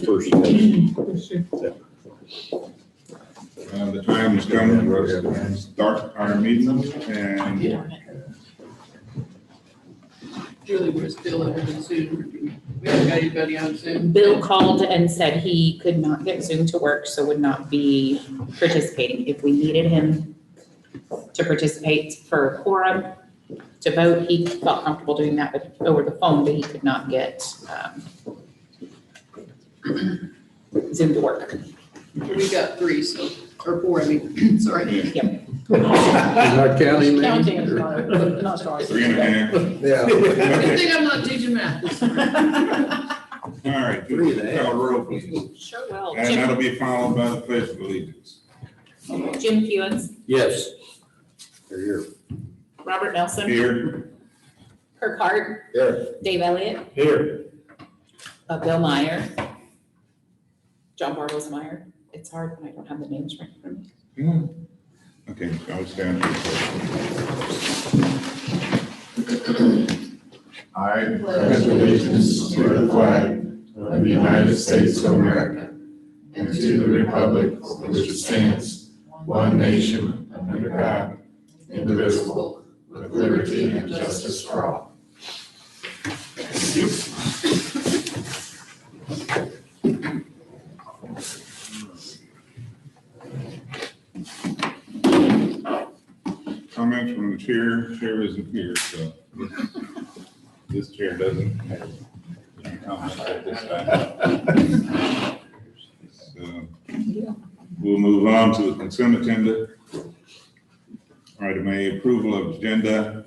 First. The time is coming for us to start our meeting, and Julie, was Bill over to Zoom? We haven't got anybody on Zoom? Bill called and said he could not get Zoom to work, so would not be participating. If we needed him to participate for quorum, to vote, he felt comfortable doing that over the phone, but he could not get Zoom to work. We got three, so, or four, I mean, sorry. Not counting me? Counting is not strong. 3.5. Yeah. Good thing I'm not teaching math this morning. All right, call roll, please. Sure will. And that'll be followed by the pledge of allegiance. Jim Fewens, Yes. Here. Robert Nelson, Here. Kirk Hart, Here. Dave Elliott, Here. Bill Meyer, John Bartles Meyer. It's hard when I don't have the names right in front of me. Okay, I'll stand. I pledge allegiance to the flag of the United States of America and to the republic for which it stands, one nation, under God, indivisible, with liberty and justice for all. Comments from the chair. Chair isn't here, so this chair doesn't have any comments at this time. So we'll move on to the consent agenda. Item A, approval of agenda.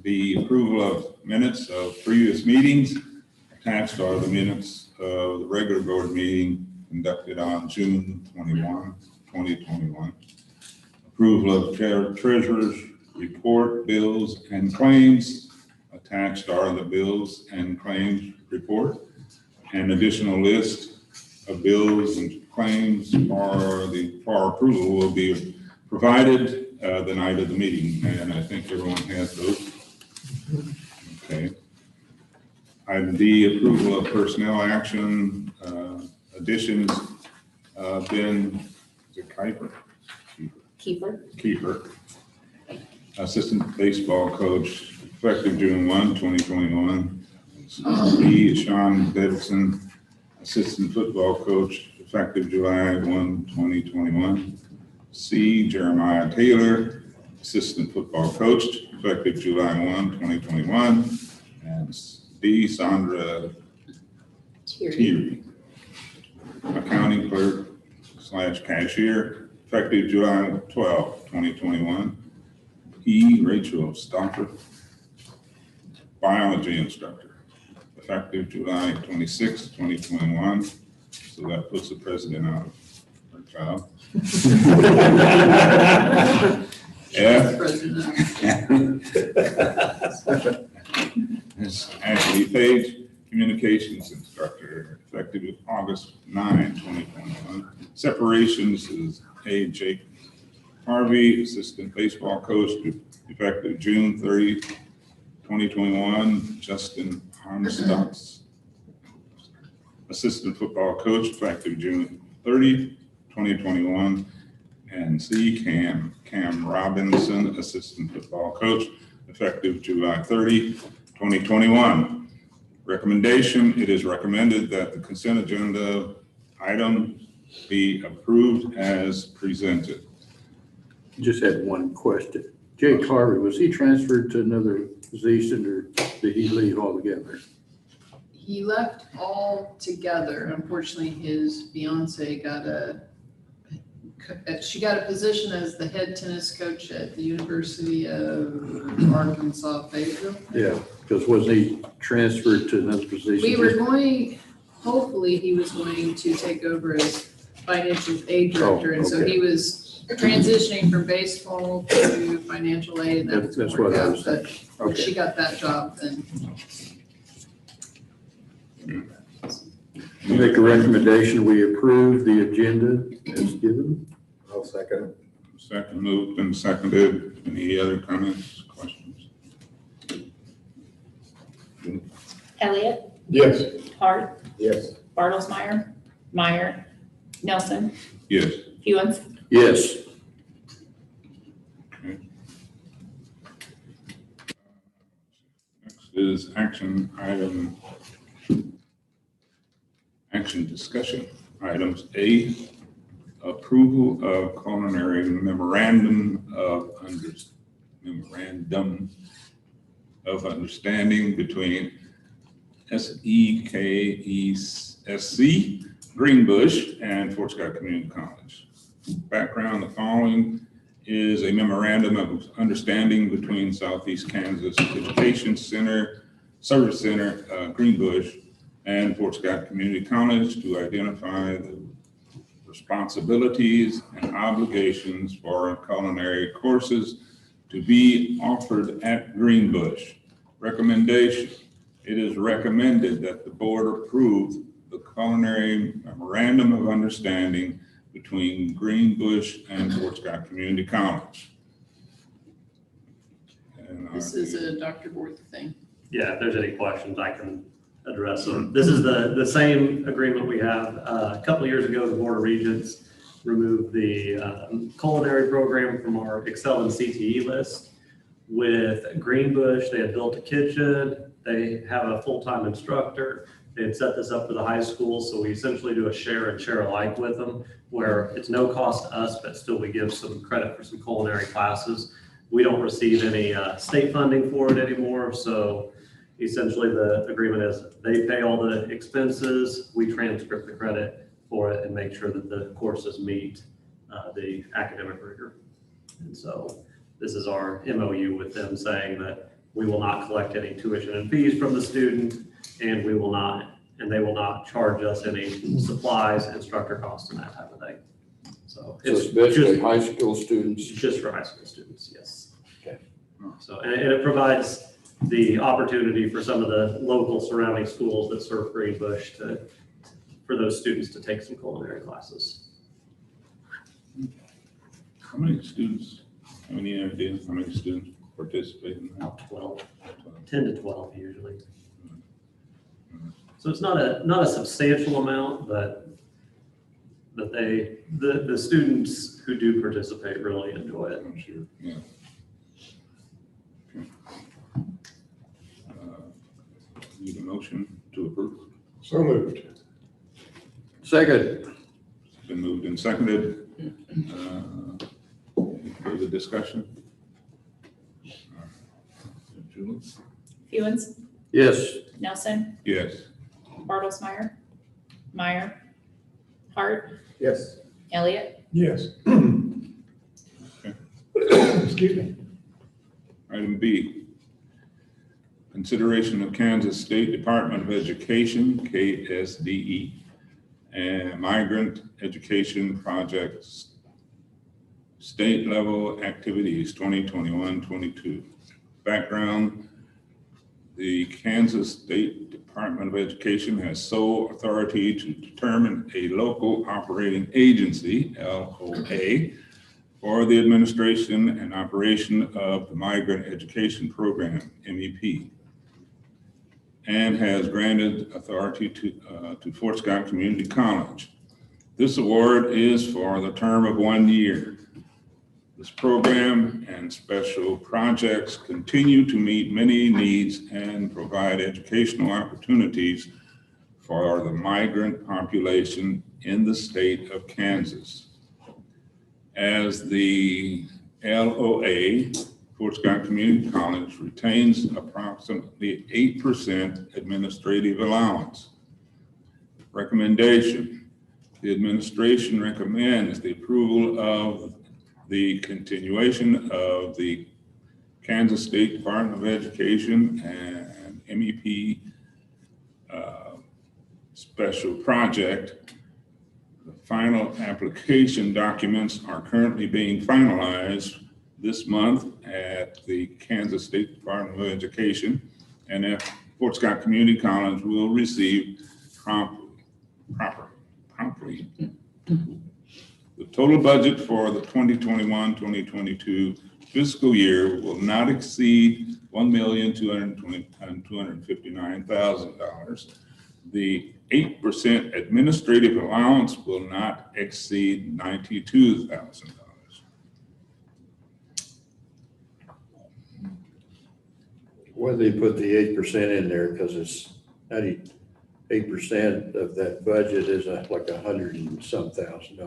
The approval of minutes of previous meetings. Attached are the minutes of the regular board meeting conducted on June 21, 2021. Approval of treasurer's report, bills and claims. Attached are the bills and claims report. An additional list of bills and claims for approval will be provided the night of the meeting, and I think everyone has those. Okay. Item D, approval of personnel action additions. Ben, is it Kuiper? Keeper, assistant baseball coach, effective June 1, 2021. B is Sean Davidson, assistant football coach, effective July 1, 2021. C, Jeremiah Taylor, assistant football coach, effective July 1, 2021. And D, Sandra Thierry, accounting clerk / cashier, effective July 12, 2021. E, Rachel Stoffer, biology instructor, effective July 26, 2021. So that puts the president out of her job. F. It's Ashley Page, communications instructor, effective August 9, 2021. Separations is A. Jake Harvey, assistant baseball coach, effective June 30, 2021. Justin Harmstocks, assistant football coach, effective June 30, 2021. And C. Cam Robinson, assistant football coach, effective July 30, 2021. Recommendation, it is recommended that the consent agenda item be approved as presented. Just had one question. Jake Harvey, was he transferred to another position or did he leave altogether? He left all together. Unfortunately, his fiance got a position as the head tennis coach at the University of Arkansas, Fayetteville. Yeah, because wasn't he transferred to another position? We were going, hopefully he was going to take over as financial aid director. And so he was transitioning from baseball to financial aid. And That's what I was but thinking. when Okay. she got that job, then. Make a recommendation, we approve the agenda as given. I'll second it. Second moved and seconded. Any other comments, questions? Elliott, Yes. Hart, Yes. Bartles Meyer, Meyer, Nelson, Yes. Hewens. Yes. Next is action discussion. Items A, approval of culinary memorandum of understanding between SEKESC, Greenbush, and Fort Scott Community College. Background, the following is a memorandum of understanding between Southeast Kansas Education Service Center, Greenbush, and Fort Scott Community College to identify the responsibilities and obligations for culinary courses to be offered at Greenbush. Recommendation: it is recommended that the board approve the culinary memorandum of understanding between Greenbush and Fort Scott Community College. And This is a Dr. Borth thing. Yeah, if there's any questions, I can address them. This is the same agreement we have. A couple of years ago, the Board of Regents removed the culinary program from our Excel and CTE list. With Greenbush, they had built a kitchen. They have a full-time instructor. They had set this up for the high school, so we essentially do a share and share alike with them, where it's no cost to us, but still we give some credit for some culinary classes. We don't receive any state funding for it anymore, so essentially the agreement is they pay all the expenses, we transcript the credit for it and make sure that the courses meet the academic rigor. And so this is our MOU with them saying that we will not collect any tuition and fees from the student, and they will not charge us any supplies, instructor costs, and that type of thing. So It's basically just, high school students. it's just for high school students, yes. Okay. So, and it provides the opportunity for some of the local surrounding schools that serve Greenbush for those students to take some culinary classes. how many students, how many ideas, how many students participate in that? About 12, 10 to 12 usually. So it's not a substantial amount, but the students who do participate really enjoy it. I'm sure, yeah. Okay. Need a motion to approve. So moved. Second. Been moved and seconded. Any further discussion? Julie? Hewens, Yes. Nelson, Yes. Bartlesmeyer, Meyer, Hart, Yes. Elliott. Yes. Excuse me. Item B, consideration of Kansas State Department of Education, KSDE, and Migrant Education Projects State Level Activities 2021-22. Background, the Kansas State Department of Education has sole authority to determine a local operating agency, LOA, for the administration and operation of the Migrant Education Program, MEP, and has granted authority to Fort Scott Community College. This award is for the term of 1 year. This program and special projects continue to meet many needs and provide educational opportunities for the migrant population in the state of Kansas. As the LOA, Fort Scott Community College retains approximately 8% administrative allowance. Recommendation: the administration recommends the approval of the continuation of the Kansas State Department of Education and MEP special project. The final application documents are currently being finalized this month at the Kansas State Department of Education, and if Fort Scott Community College will receive promptly. The total budget for the 2021-2022 fiscal year will not exceed $1,259,000. The 8% administrative allowance will not exceed $92,000. Whether they put the 8% in there, because it's 98% of that budget is like $100 and some thousand.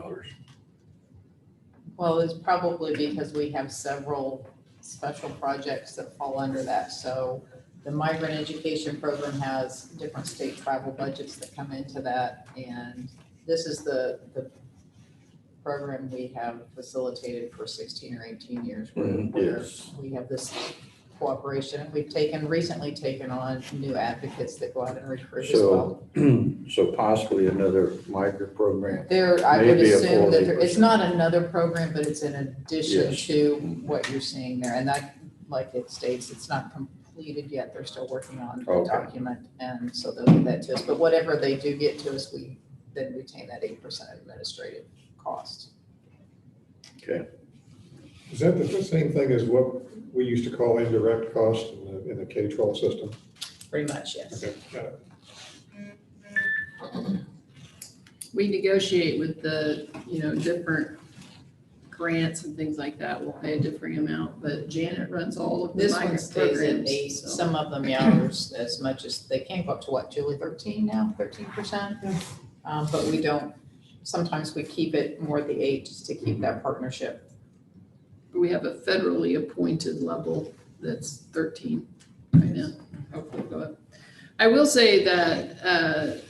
Well, it's probably because we have several special projects that fall under that. So the migrant education program has different state travel budgets that come into that. And this is the program we have facilitated for 16 or 18 years where Yes. we have this cooperation. We've recently taken on new advocates that go out and recruit as well. So possibly another migrant program. I would Maybe a assume that it's 40%. not another program, but it's in addition Yes. to what you're seeing there. And that, like it states, it's not completed yet. They're still working on the Okay. document. And so they'll get that to us. But whatever they do get to us, we then retain that 8% administrative cost. Okay. Is that the same thing as what we used to call indirect cost in the K-12 system? Pretty much, yes. Okay, got it. We negotiate with the, different grants and things like that. We'll pay a differing amount, but Janet runs all of the This one migrant stays at programs. 8, so- some of them, yeah, are as much as, they can go up to what, Julie, 13 now, 13%? But we don't, sometimes we keep it more at the 8 just to keep that partnership. We have a federally appointed level that's 13 right now. Hopefully go up. I will say that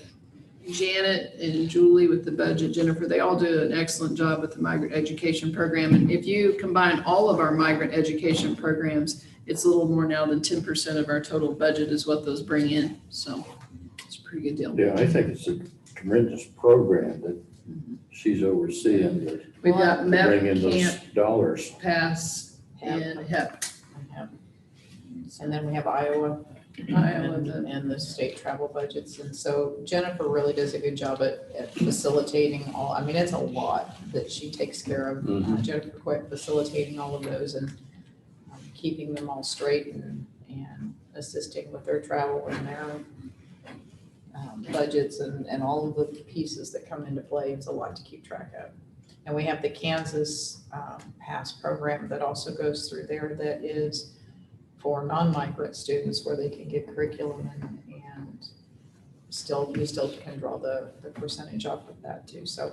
Janet and Julie with the budget, Jennifer, they all do an excellent job with the migrant education program. And if you combine all of our migrant education programs, it's a little more now than 10% of our total budget is what those bring in. So it's a pretty good deal. Yeah, I think it's a tremendous program that she's overseeing to We've got bring in MEP, those CAMP, dollars. PASS, and HEP. And then we have Iowa. And the state travel budgets. And so Jennifer really does a good job at facilitating all, I mean, it's a lot that she takes care of. Jennifer Quick facilitating all of those and keeping them all straight and assisting with their travel and their budgets and all of the pieces that come into play. It's a lot to keep track of. And we have the Kansas PASS program that also goes through there that is for non-migrant students where they can get curriculum and we still can draw the percentage off of that too. So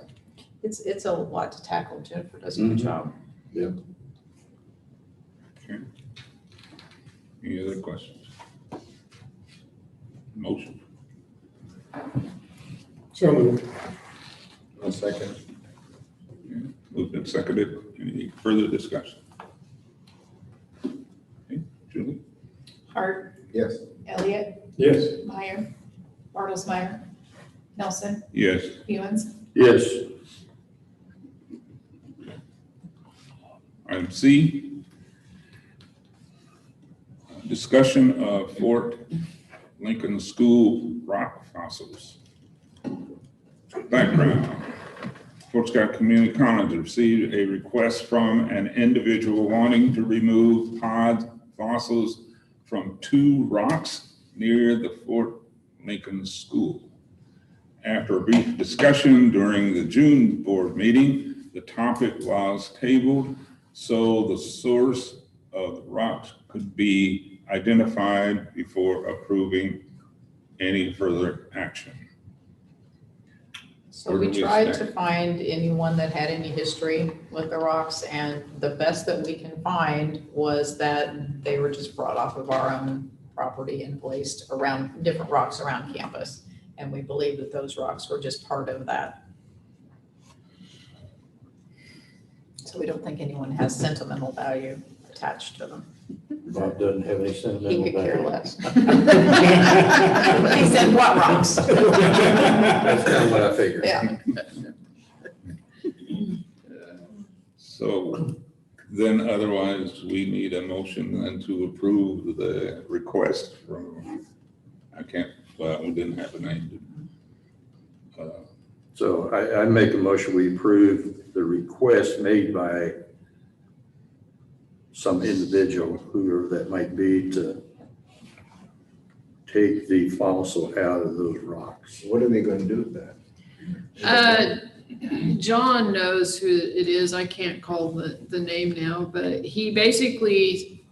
it's a lot to tackle. Jennifer does a good job. Yeah. Okay. Any other questions? Motion. So moved. A second. Okay. Moved and seconded. Any further discussion? Okay. Julie? Hart, Yes. Elliott, Yes. Meyer, Bartlesmeyer, Nelson, Yes. Hewens. Yes. Item C, discussion of Fort Lincoln School rock fossils. Background, Fort Scott Community College received a request from an individual wanting to remove pod fossils from 2 rocks near the Fort Lincoln School. After a brief discussion during the June board meeting, the topic was tabled so the source of the rocks could be identified before approving any further action. So Where we do we tried to stand? find anyone that had any history with the rocks, and the best that we can find was that they were just brought off of our own property and placed around different rocks around campus. And we believe that those rocks were just part of that. So we don't think anyone has sentimental value attached to them. Bob doesn't have any He sentimental could care value. less. He said, what rocks? That's kind of what I figured. Yeah. So then otherwise, we need a motion then to approve the request from, we didn't have a name. So I make a motion, we approve the request made by some individual, whoever that might be, to take the fossil out of those rocks? What are they gonna do with that? John knows who it is. I can't call the name now, but he basically,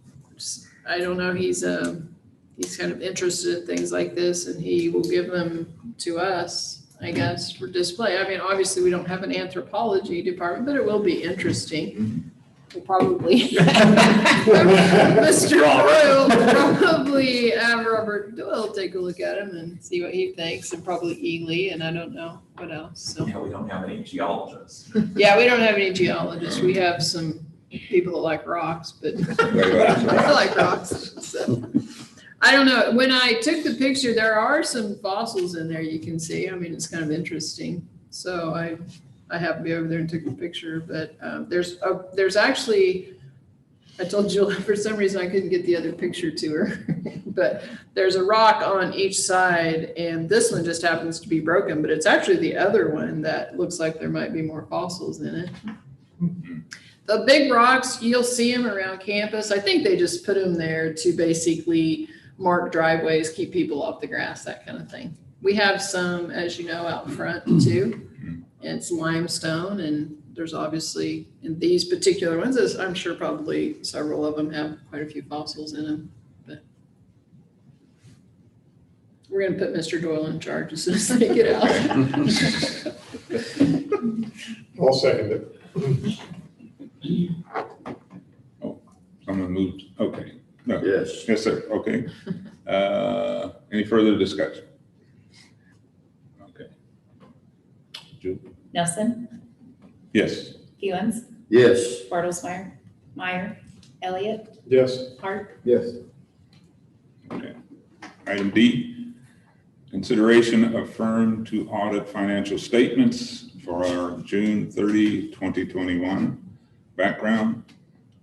I don't know, he's kind of interested in things like this, and he will give them to us, I guess, for display. I mean, obviously, we don't have an anthropology department, but it will be interesting. We'll probably, Mr. Doyle will probably have Robert Doyle take a look at him and see what he thinks, and probably Ely, and I don't know what else, so. Yeah, we don't have any geologists. Yeah, we don't have any geologists. We have some people that like rocks, but I like rocks, so. I don't know. When I took the picture, there are some fossils in there you can see. I mean, it's kind of interesting. So I happened to be over there and took the picture, but there's actually, I told Julie for some reason I couldn't get the other picture to her, but there's a rock on each side, and this one just happens to be broken, but it's actually the other one that looks like there might be more fossils in it. The big rocks, you'll see them around campus. I think they just put them there to basically mark driveways, keep people off the grass, that kind of thing. We have some, as you know, out front too. It's limestone, and there's obviously, in these particular ones, as I'm sure probably several of them have quite a few fossils in them. But we're gonna put Mr. Doyle in charge as soon as they get out. I'll second it. Someone moved, okay. No. Yes. Yes, sir, okay. Any further discussion? Okay. Julie? Nelson, Yes. Hewens, Yes. Bartlesmeyer, Meyer, Elliott, Yes. Hart, Yes. Okay. Item D, consideration of firm to audit financial statements for our June 30, 2021. Background,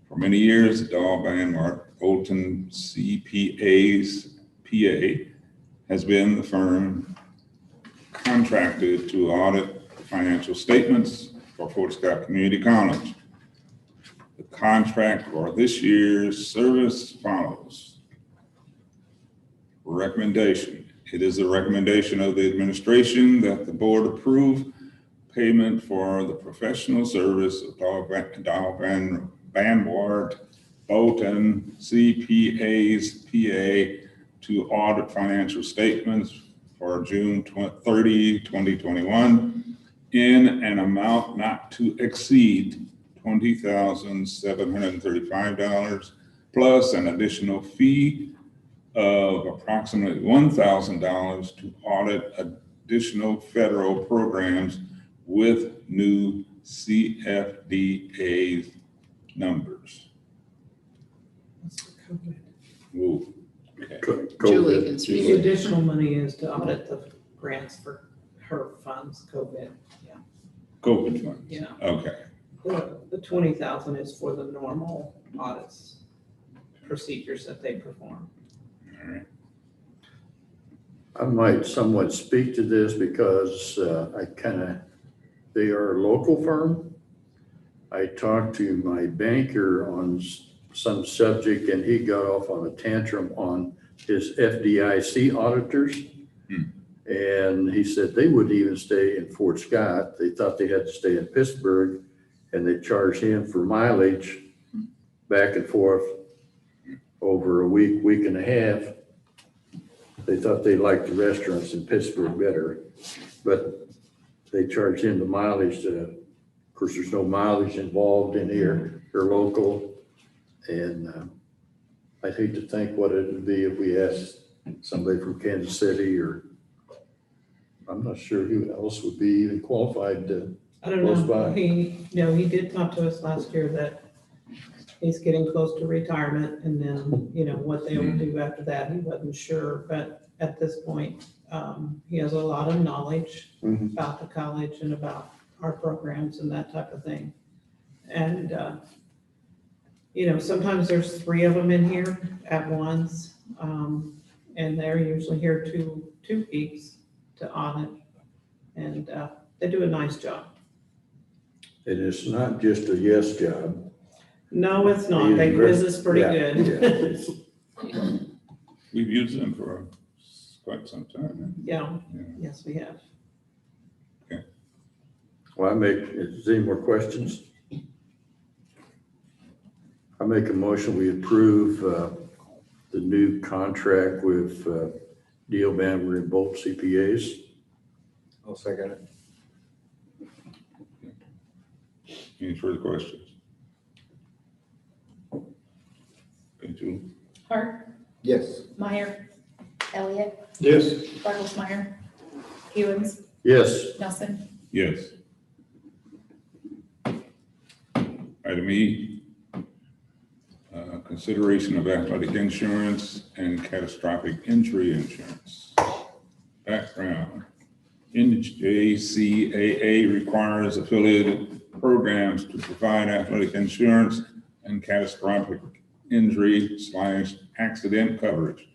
for many years, Dahl Banwart Bolton CPAs PA has been the firm contracted to audit the financial statements for Fort Scott Community College. The contract for this year's service follows. Recommendation. It is a recommendation of the administration that the board approve payment for the professional service of Dahl Banwart Bolton CPAs PA to audit financial statements for June 30, 2021 in an amount not to exceed $20,735 plus an additional fee of approximately $1,000 to audit additional federal programs with new CFDA numbers. Whoa. Okay. Julie can The speak. additional money is to audit the grants for her funds, COVID. COVID funds. Yeah. Okay. The 20,000 is for the normal audits, procedures that they perform. All right. I might somewhat speak to this because they are a local firm. I talked to my banker on some subject and he got off on a tantrum on his FDIC auditors. And he said they wouldn't even stay in Fort Scott. They thought they had to stay in Pittsburgh, and they charged him for mileage back and forth over a week, week and a half. They thought they liked the restaurants in Pittsburgh better, but they charged him the mileage. Of course, there's no mileage involved in here. They're local. And I'd hate to think what it would be if we asked somebody from Kansas City, or I'm not sure who else would be even qualified to. I don't Close know, by. he did talk to us last year that he's getting close to retirement, and then, what they will do after that, he wasn't sure, but at this point, he has a lot of knowledge about the college and about our programs and that type of thing. And, sometimes there's 3 of them in here at once, and they're usually here 2 weeks to audit, and they do a nice job. And it's not just a yes job. No, it's not. They quiz us pretty Yeah, good. We've used them for quite some time. Yeah, Yeah. yes, we have. Well, is there any more questions? I make a motion, we approve the new contract with Deal Bamber and Bolt CPAs. I'll second it. Any further questions? Okay, Julie? Hart, Yes. Meyer, Elliott, Yes. Bartlesmeyer, Hewens, Yes, Nelson. Yes. Item E, consideration of athletic insurance and catastrophic injury insurance. Background, NJCAA requires affiliated programs to provide athletic insurance and catastrophic injury/accident coverage.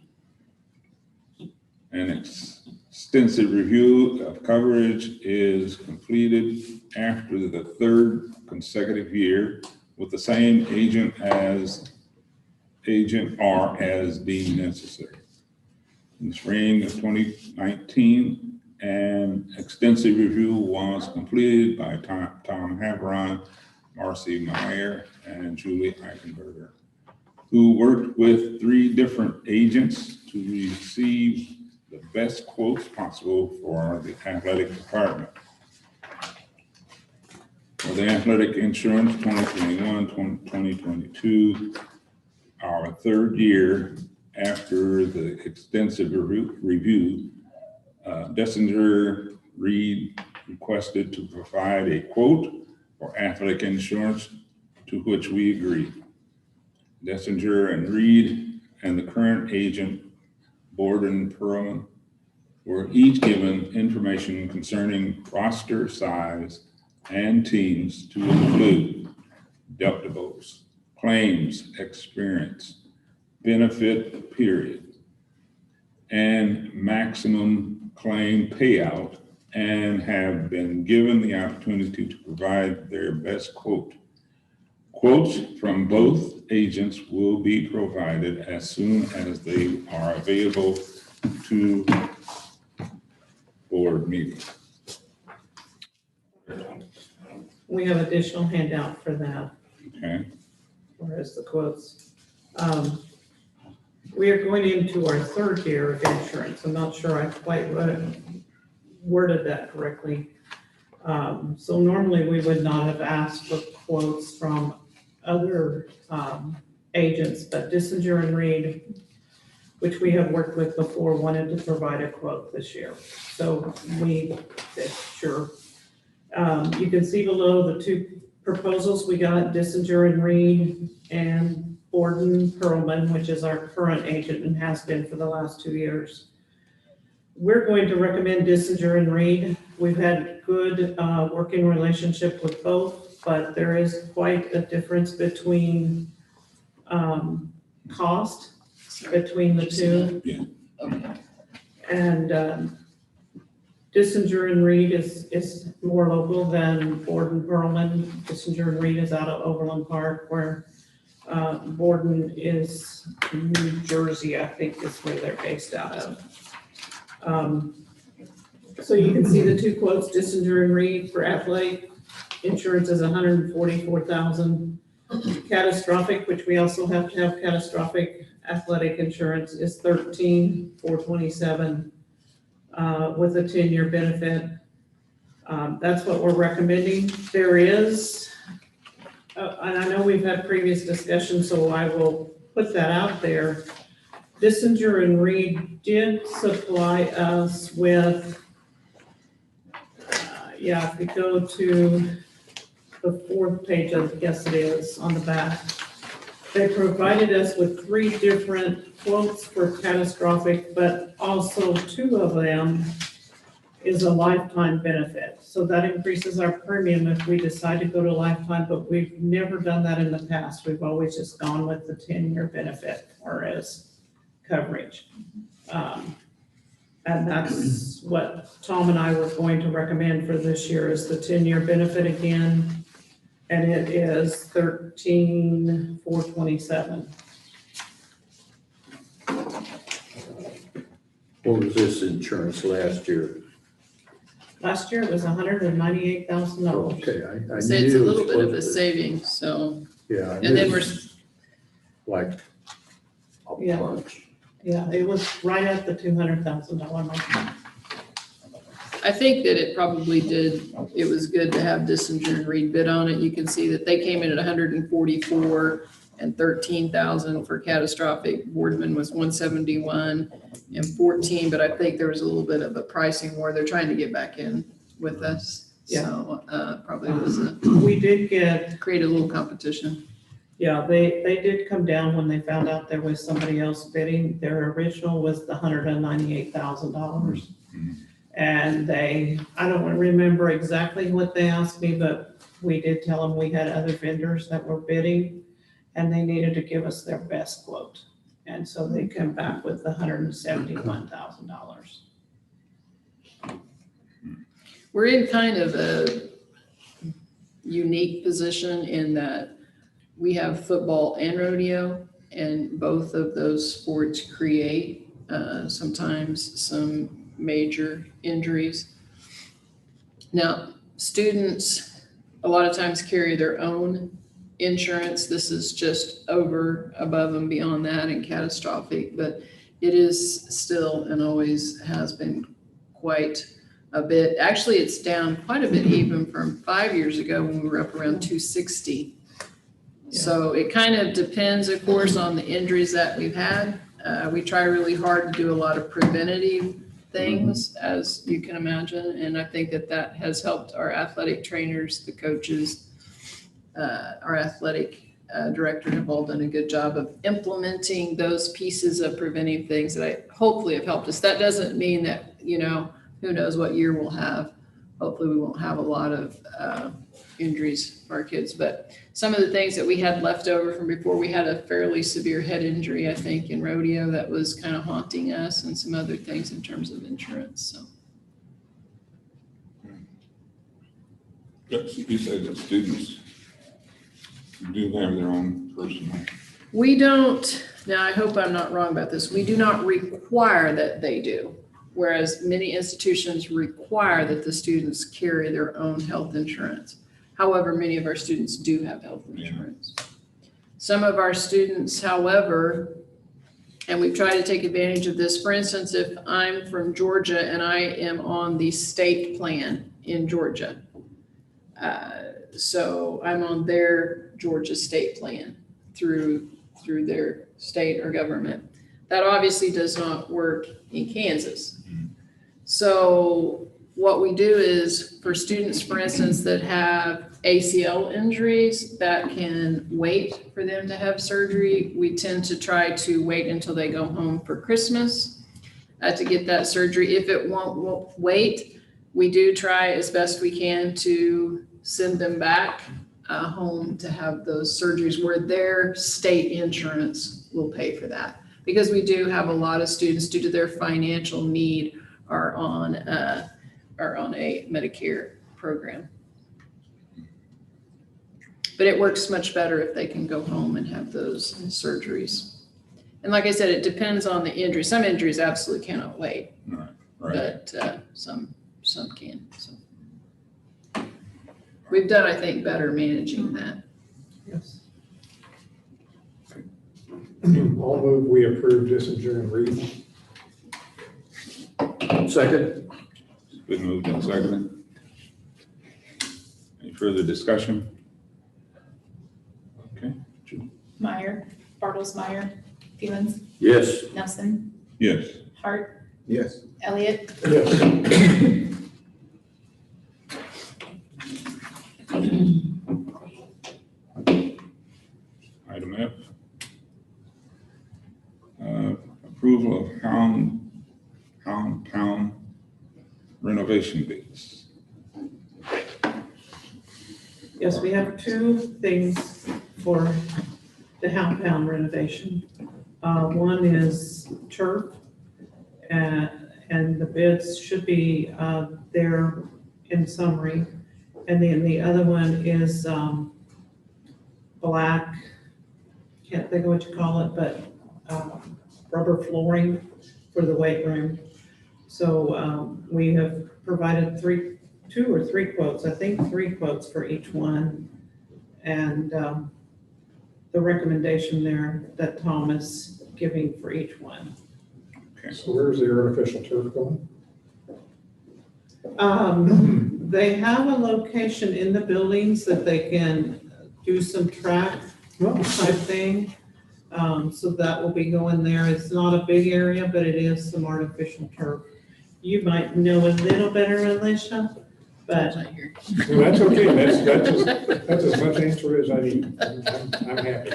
An extensive review of coverage is completed after the third consecutive year with the same agent or as deemed necessary. In the spring of 2019, an extensive review was completed by Tom Havron, Marcy Meyer, and Julie Eichenberger, who worked with 3 different agents to receive the best quotes possible for the athletic department. For the athletic insurance 2021-2022, our third year after the extensive review, Dessinger Reed requested to provide a quote for athletic insurance, to which we agreed. Dessinger and Reed and the current agent, Borden Perlman, were each given information concerning roster size and teams to include deductibles, claims experience, benefit period, and maximum claim payout, and have been given the opportunity to provide their best quote. Quotes from both agents will be provided as soon as they are available to board meeting. We have additional handout for that, Okay, whereas the quotes. We are going into our third year of insurance. I'm not sure I quite worded that correctly. So normally we would not have asked for quotes from other agents, but Dessinger and Reed, which we have worked with before, wanted to provide a quote this year. So we said, sure. You can see below the 2 proposals we got, Dessinger and Reed and Borden Perlman, which is our current agent and has been for the last 2 years. We're going to recommend Dessinger and Reed. We've had good working relationship with both, but there is quite a difference between cost between the 2. yeah. Okay. And Dessinger and Reed is more local than Borden Perlman. Dessinger and Reed is out of Overland Park, where Borden is New Jersey, I think is where they're based out of. So you can see the 2 quotes, Dessinger and Reed for athletic insurance is $144,000. Catastrophic, which we also have to have catastrophic athletic insurance, is $13,427 with a 10-year benefit. That's what we're recommending. There is, and I know we've had previous discussions, so I will put that out there. Dessinger and Reed did supply us with, if we go to the 4th page, I guess it is, on the back. They provided us with 3 different quotes for catastrophic, but also 2 of them is a lifetime benefit. So that increases our premium if we decide to go to lifetime, but we've never done that in the past. We've always just gone with the 10-year benefit or as coverage. And that's what Tom and I were going to recommend for this year is the 10-year benefit again. And it is $13,427. What was this insurance last year? Last year it was $198,000. Okay, I So it's knew a it was little bit of a close to- savings, so, Yeah. I and knew then it we're, was Like a Yeah. bunch. Yeah, it was right at the $200,000 mark. I think that it probably did, it was good to have Dissinger and Reed bid on it. You can see that they came in at 144 and 13,000 for catastrophic. Boardman was 171 and 14, but I think there was a little bit of a pricing war. They're trying to get back in with us. So, probably was We did get, create a little competition. yeah, they did come down when they found out there was somebody else bidding. Their original was the $198,000. And I don't remember exactly what they asked me, but we did tell them we had other vendors that were bidding and they needed to give us their best quote. And so they come back with the $171,000. We're in kind of a unique position in that we have football and rodeo, and both of those sports create sometimes some major injuries. Now, students a lot of times carry their own insurance. This is just over, above and beyond that and catastrophic, but it is still and always has been quite a bit. Actually, it's down quite a bit even from 5 years ago when we were up around 260. So it kind of depends, of course, on the injuries that we've had. We try really hard to do a lot of preventative things, as you can imagine, and I think that that has helped our athletic trainers, the coaches, our athletic director have all done a good job of implementing those pieces of preventive things that I hopefully have helped us. That doesn't mean that, who knows what year we'll have. Hopefully we won't have a lot of injuries for our kids, but some of the things that we had left over from before, we had a fairly severe head injury, I think, in rodeo that was kind of haunting us, and some other things in terms of insurance, so. You said that students do have their own personal. We don't, now I hope I'm not wrong about this, we do not require that they do. Whereas many institutions require that the students carry their own health insurance. However, many of our students do have health insurance. Some of our students, however, and we've tried to take advantage of this, for instance, if I'm from Georgia and I am on the state plan in Georgia, so I'm on their Georgia state plan through their state or government. That obviously does not work in Kansas. So what we do is for students, for instance, that have ACL injuries that can wait for them to have surgery, we tend to try to wait until they go home for Christmas to get that surgery. If it won't wait, we do try as best we can to send them back home to have those surgeries where their state insurance will pay for that. Because we do have a lot of students, due to their financial need, are on a Medicare program. But it works much better if they can go home and have those surgeries. And like I said, it depends on the injury. Some injuries absolutely cannot wait, Right. but some can. So we've done, I think, better managing that. Yes. I'll move we approve Dissinger and Reed. Second? Been moved and seconded. Any further discussion? Okay. Meyer, Bartles-Meyer, Stevens, Yes. Nelson, Yes. Hart, Yes. Elliott, Yes. Item F. Approval of Town renovation bids. Yes, we have two things for the Pound renovation. One is turf, and the bids should be there in summary. And then the other one is black, can't think of what you call it, but rubber flooring for the weight room. So we have provided two or three quotes, I think 3 quotes for each one. And the recommendation there that Tom is giving for each one. So where's the artificial turf going? They have a location in the buildings that they can do some track type thing. So that will be going there. It's not a big area, but it is some artificial turf. You might know a little better, Alicia, but Not here. Well, that's okay, that's as much answer as I need. I'm happy.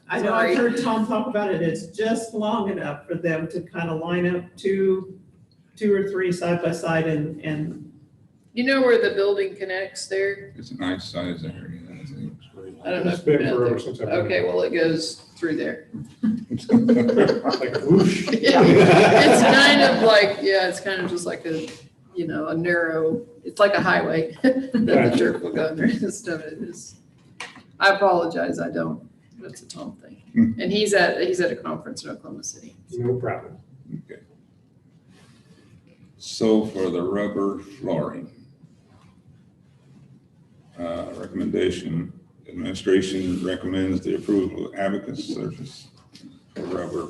I know I've heard Tom talk about it. It's just long enough for them to kind of line up two or three side by side and You know where the building connects there? It's a nice size area. I don't know. It's if you've been been out forever there. since I've been. Okay, well, it goes through there. Like whoosh. Yeah, it's kind of like, yeah, it's kind of just like a, a narrow, it's like a highway that the Gotcha. jerk will go under and stuff. It is. I apologize, I don't. That's a Tom thing. And he's at a conference in Oklahoma City. No problem. Okay. So for the rubber flooring, recommendation, administration recommends the approval of Abacus surface for rubber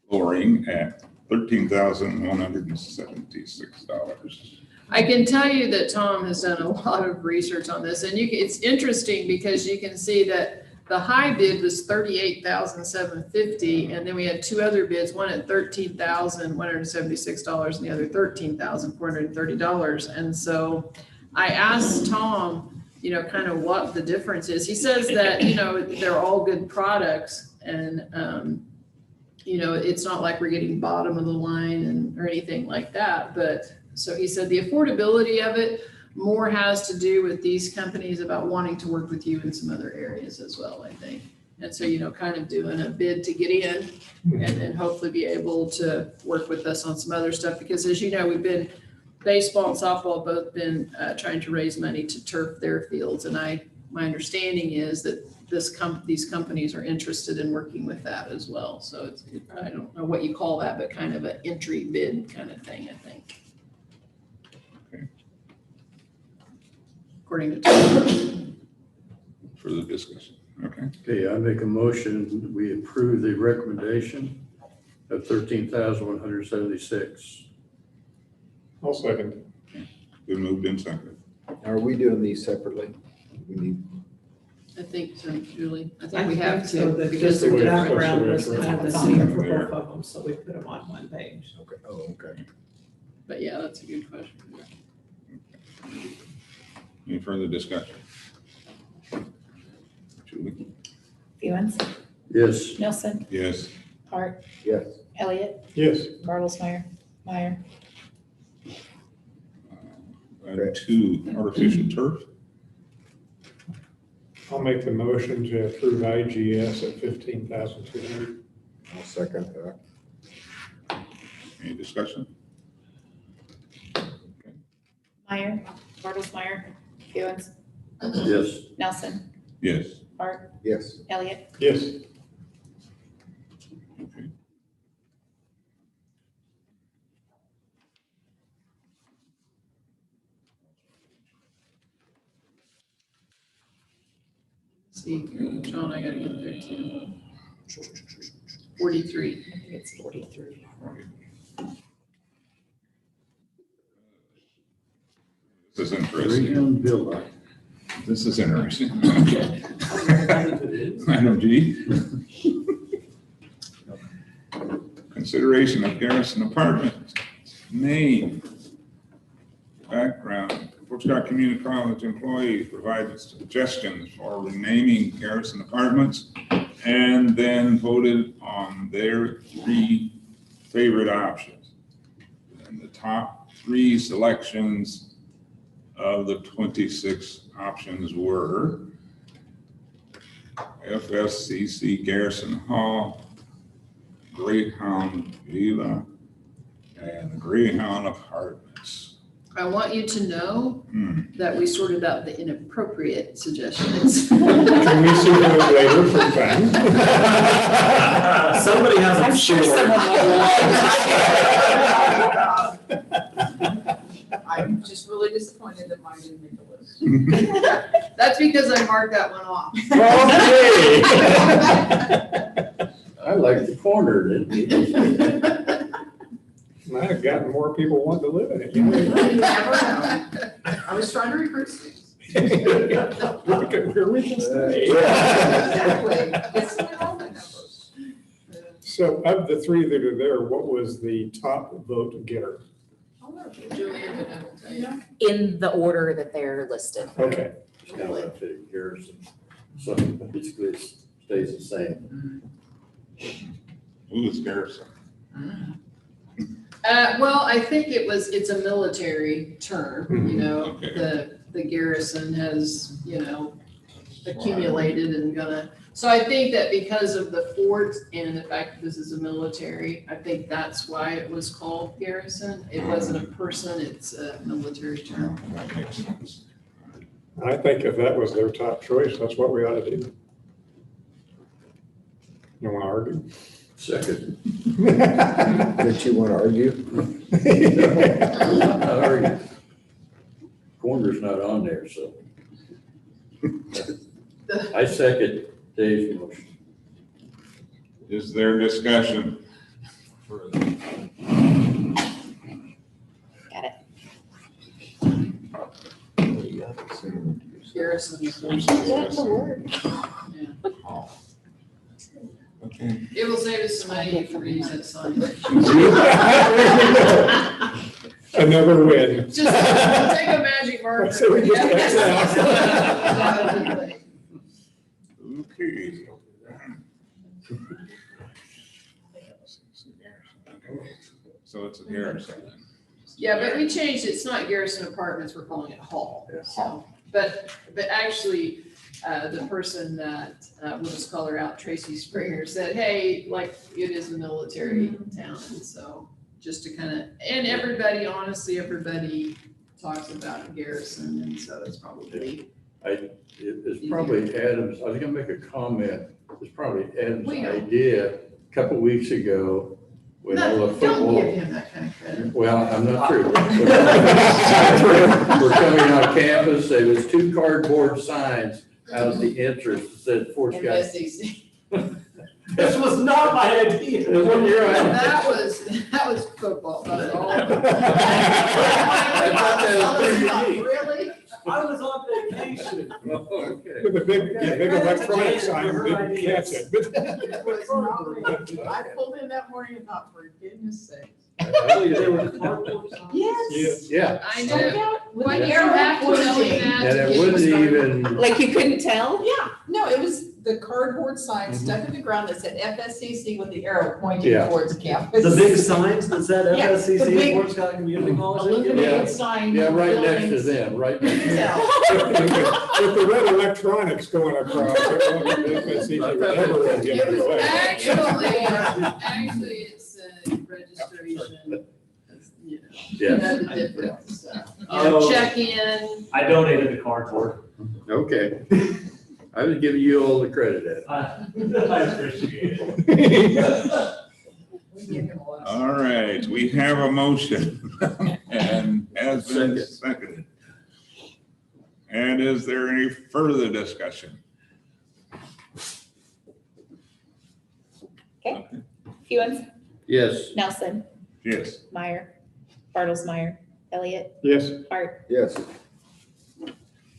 flooring at $13,176. I can tell you that Tom has done a lot of research on this, and it's interesting because you can see that the high bid was $38,750, and then we had 2 other bids, one at $13,176 and the other $13,430. And so I asked Tom, kind of what the difference is. He says that, they're all good products, and it's not like we're getting bottom of the line or anything like that. But so he said the affordability of it more has to do with these companies about wanting to work with you in some other areas as well, I think. And so, kind of doing a bid to get in and then hopefully be able to work with us on some other stuff. Because as you know, baseball and softball have both been trying to raise money to turf their fields. And my understanding is that these companies are interested in working with that as well. So I don't know what you call that, but kind of an entry bid kind of thing, I think. Okay. According to Tom. Further discussion. Okay. Okay, I make a motion, that we approve the recommendation of $13,176. I'll second. Been moved and seconded. Are we doing these separately? We need. I think so, Julie. I think we have so to that because just they're the different. background was kind of the same for both of them, so we put them on one page. Okay, oh, okay. But yeah, that's a good question. Any further discussion? Julie? Fewens, Yes. Nelson, Yes. Hart, Yes. Elliott, Yes. Bartlesmeyer, Meyer. Item 2, artificial turf. I'll make the motion to approve IGS at $15,200. I'll second that. Any discussion? Meyer, Bartlesmeyer, Fewens, Yes. Nelson, Yes. Hart, Yes. Elliott. Yes. Okay. See, John, I gotta get there too. 43. I think it's 43. This is interesting. Green Villa. This is interesting. Item G. Consideration of Garrison Apartments. Name. Background. Fort Scott Community College employee provided suggestions for renaming Garrison Apartments and then voted on their 3 favorite options. And the top 3 selections of the 26 options were Fscc Garrison Hall, Greyhound Villa, and Greyhound Apartments. I want you to know that we sorted out the inappropriate suggestions. Can we see those later for fun? Somebody has I'm a sure sure. someone will. I'm just really disappointed that mine didn't make the list. That's because I marked that one off. Okay. I like the corner, didn't you? Might have gotten more people wanting to live in it. You never know. I was trying to recruit students. Look at where we can stay. Exactly. It's an enrollment numbers. So of the three that are there, what was the top vote getter? Julian would have to tell you. In the order that they're listed. Okay. It's kind of like fitting Garrison. So basically it stays the same. Who is Garrison? Well, I think it's a military term, you know, Okay. the garrison has, you know, accumulated and so I think that because of the fort and the fact that this is a military, I think that's why it was called garrison. It wasn't a person, it's a military term. That makes sense. I think if that was their top choice, that's what we ought to do. You want to argue? Second. Did you want to argue? I'm not arguing. Corner's not on there, so. I second Dave's motion. Is there discussion? Got it. Garrison. Okay. It will save us some money if we use that sign. Another win. Just take a magic marker. So we just X it Okay. So it's a Garrison then. Yeah, but we changed it. It's not Garrison Apartments. We're calling it Hall. So, but actually, the person that will just call her out, Tracy Springer, said, hey, like, it is a military town. And so just to kind of, and everybody, honestly, everybody talks about Garrison. And so it's probably. It's probably Adam's, I was gonna make a comment, it's probably Adam's We know. idea a couple weeks ago when all the Don't football. give him that kind of credit. Well, I'm not true. We're coming on campus, there was 2 cardboard signs out of the entrance that said Fort Scott. Fscc. This was not my idea. It wasn't your idea. That was football. That was all. I thought that was pretty unique. Really? I was on vacation. Okay. With the big electronic sign, we didn't catch it. It was not me. I pulled in that morning and thought, for goodness sake. They were cardboard signs? Yes. Yeah, I know. Why do you Arrow have to know pointing. that? and it wouldn't even, Like you couldn't tell? Yeah, no, it was the cardboard sign stuck in the ground that said FSCC with the arrow pointing Yeah. towards campus. The big signs that said Yeah, the FSCC, big- Fort Scott Community College. Yeah. Illuminated sign. yeah, right next to buildings. them, right next to them. Yeah. With the red electronics going across, it wasn't FSCC would ever have given it away. Actually, it's registration, you know. Yes. Know the difference. Oh. Check in. I donated the cardboard. Okay. I was giving you all the credit, Ed. I appreciate it. All right, we have a motion and has been seconded. And is there any further discussion? Okay. Hewens, Yes. Nelson, Yes. Meyer, Bartlesmeyer, Elliott, Yes. Hart. Yes.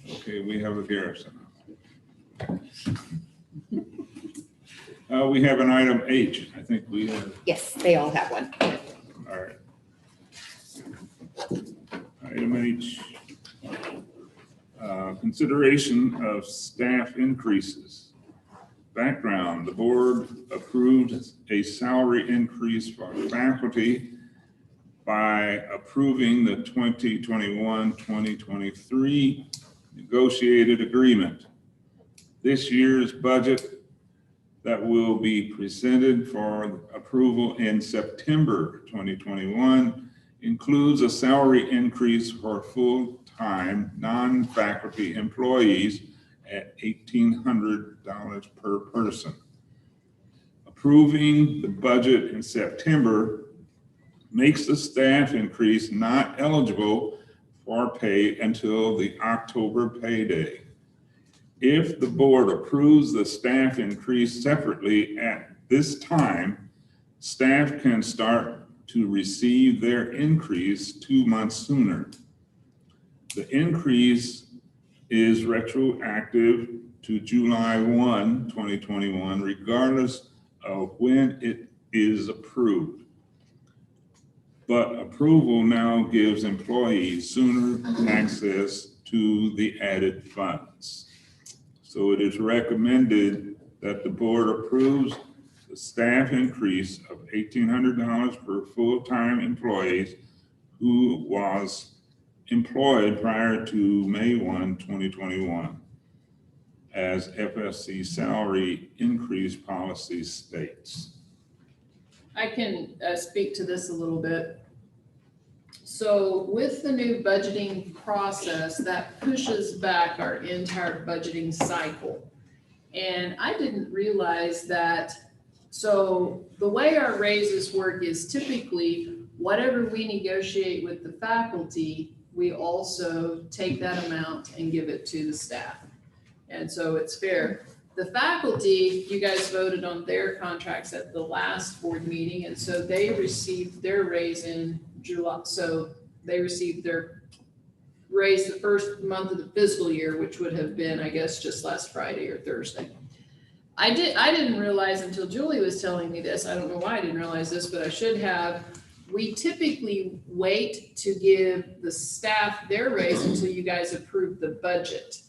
Okay, we have a Garrison. We have an item H. I think we have, Yes, they all have one. all right. Item H. Consideration of staff increases. Background, the board approved a salary increase for faculty by approving the 2021-2023 negotiated agreement. This year's budget that will be presented for approval in September 2021 includes a salary increase for full-time, non-faculty employees at $1,800 per person. Approving the budget in September makes the staff increase not eligible for pay until the October payday. If the board approves the staff increase separately at this time, staff can start to receive their increase 2 months sooner. The increase is retroactive to July 1, 2021, regardless of when it is approved. But approval now gives employees sooner access to the added funds. So it is recommended that the board approves the staff increase of $1,800 per full-time employee who was employed prior to May 1, 2021, as FSC salary increase policy states. I can speak to this a little bit. So with the new budgeting process, that pushes back our entire budgeting cycle. And I didn't realize that. So the way our raises work is typically whatever we negotiate with the faculty, we also take that amount and give it to the staff. And so it's fair. The faculty, you guys voted on their contracts at the last board meeting, and so they received their raise in July. So they received their raise the first month of the fiscal year, which would have been, I guess, just last Friday or Thursday. I didn't realize until Julie was telling me this. I don't know why I didn't realize this, but I should have. We typically wait to give the staff their raise until you guys approve the budget,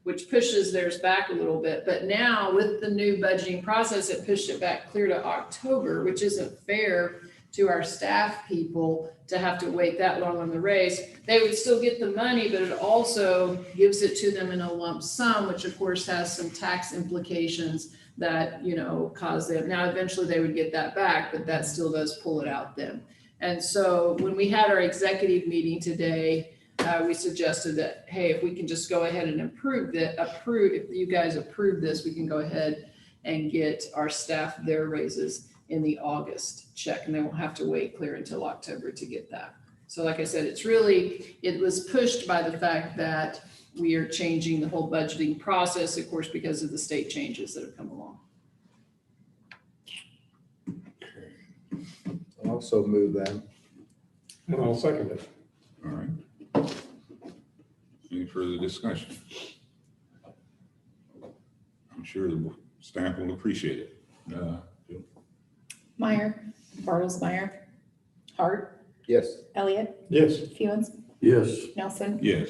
which pushes theirs back a little bit. But now with the new budgeting process, it pushed it back clear to October, which isn't fair to our staff people to have to wait that long on the raise. They would still get the money, but it also gives it to them in a lump sum, which of course has some tax implications that, you know, cause them. Now, eventually they would get that back, but that still does pull it out then. And so when we had our executive meeting today, we suggested that, hey, if we can just go ahead and if you guys approve this, we can go ahead and get our staff their raises in the August check, and they won't have to wait clear until October to get that. So like I said, it was pushed by the fact that we are changing the whole budgeting process, of course, because of the state changes that have come along. I'll also move that. And I'll second it. All right. Any further discussion? I'm sure the staff will appreciate it. Meyer, Bartlesmeyer, Hart, Yes. Elliott, Yes. Fewens, Yes. Nelson. Yes.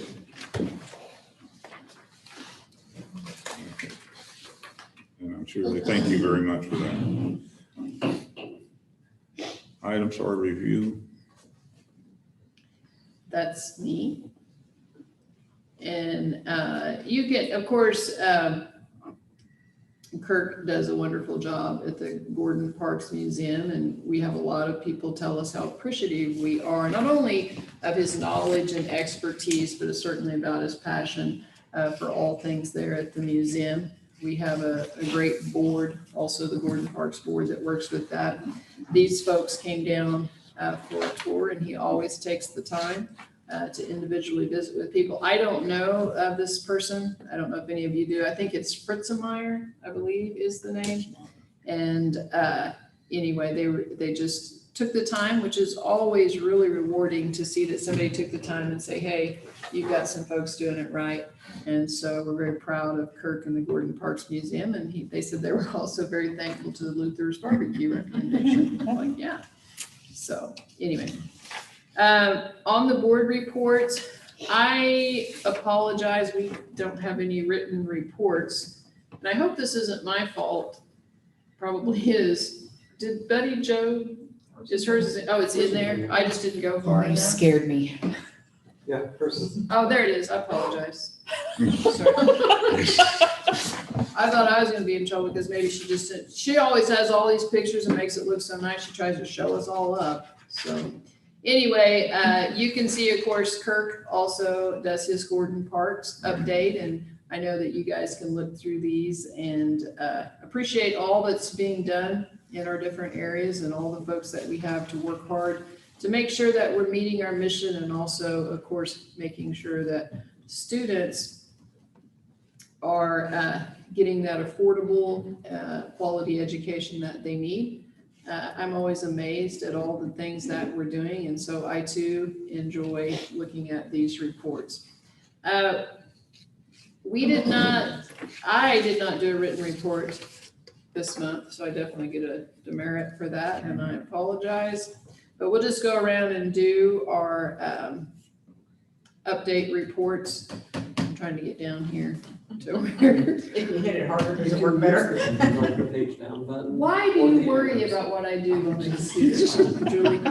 And I'm sure they thank you very much for that. Items for review. That's me. And you get, of course, Kirk does a wonderful job at the Gordon Parks Museum, and we have a lot of people tell us how appreciative we are, not only of his knowledge and expertise, but certainly about his passion for all things there at the museum. We have a great board, also the Gordon Parks board that works with that. These folks came down for a tour, and he always takes the time to individually visit with people. I don't know of this person. I don't know if any of you do. I think it's Fritzemeyer, I believe is the name. And anyway, they just took the time, which is always really rewarding to see that somebody took the time and say, hey, you've got some folks doing it right. And so we're very proud of Kirk and the Gordon Parks Museum. And they said they were also very thankful to the Luther's barbecue recommendation. I'm like, yeah. So anyway. On the board reports, I apologize, we don't have any written reports. And I hope this isn't my fault, probably is. Did Betty Jo, is hers, oh, it's in there? I just didn't go far You enough. scared me. Yeah, person. Oh, there it is, I apologize. Sorry. I thought I was gonna be in trouble because maybe she always has all these pictures and makes it look so nice. She tries to show us all up, so. Anyway, you can see, of course, Kirk also does his Gordon Parks update, and I know that you guys can look through these and appreciate all that's being done in our different areas and all the folks that we have to work hard to make sure that we're meeting our mission and also, of course, making sure that students are getting that affordable, quality education that they need. I'm always amazed at all the things that we're doing, and so I too enjoy looking at these reports. I did not do a written report this month, so I definitely get a demerit for that, and I apologize. But we'll just go around and do our update reports. I'm trying to get down here to where. If you hit it harder, does it work better? Why do you worry about what I do on these students, Julie?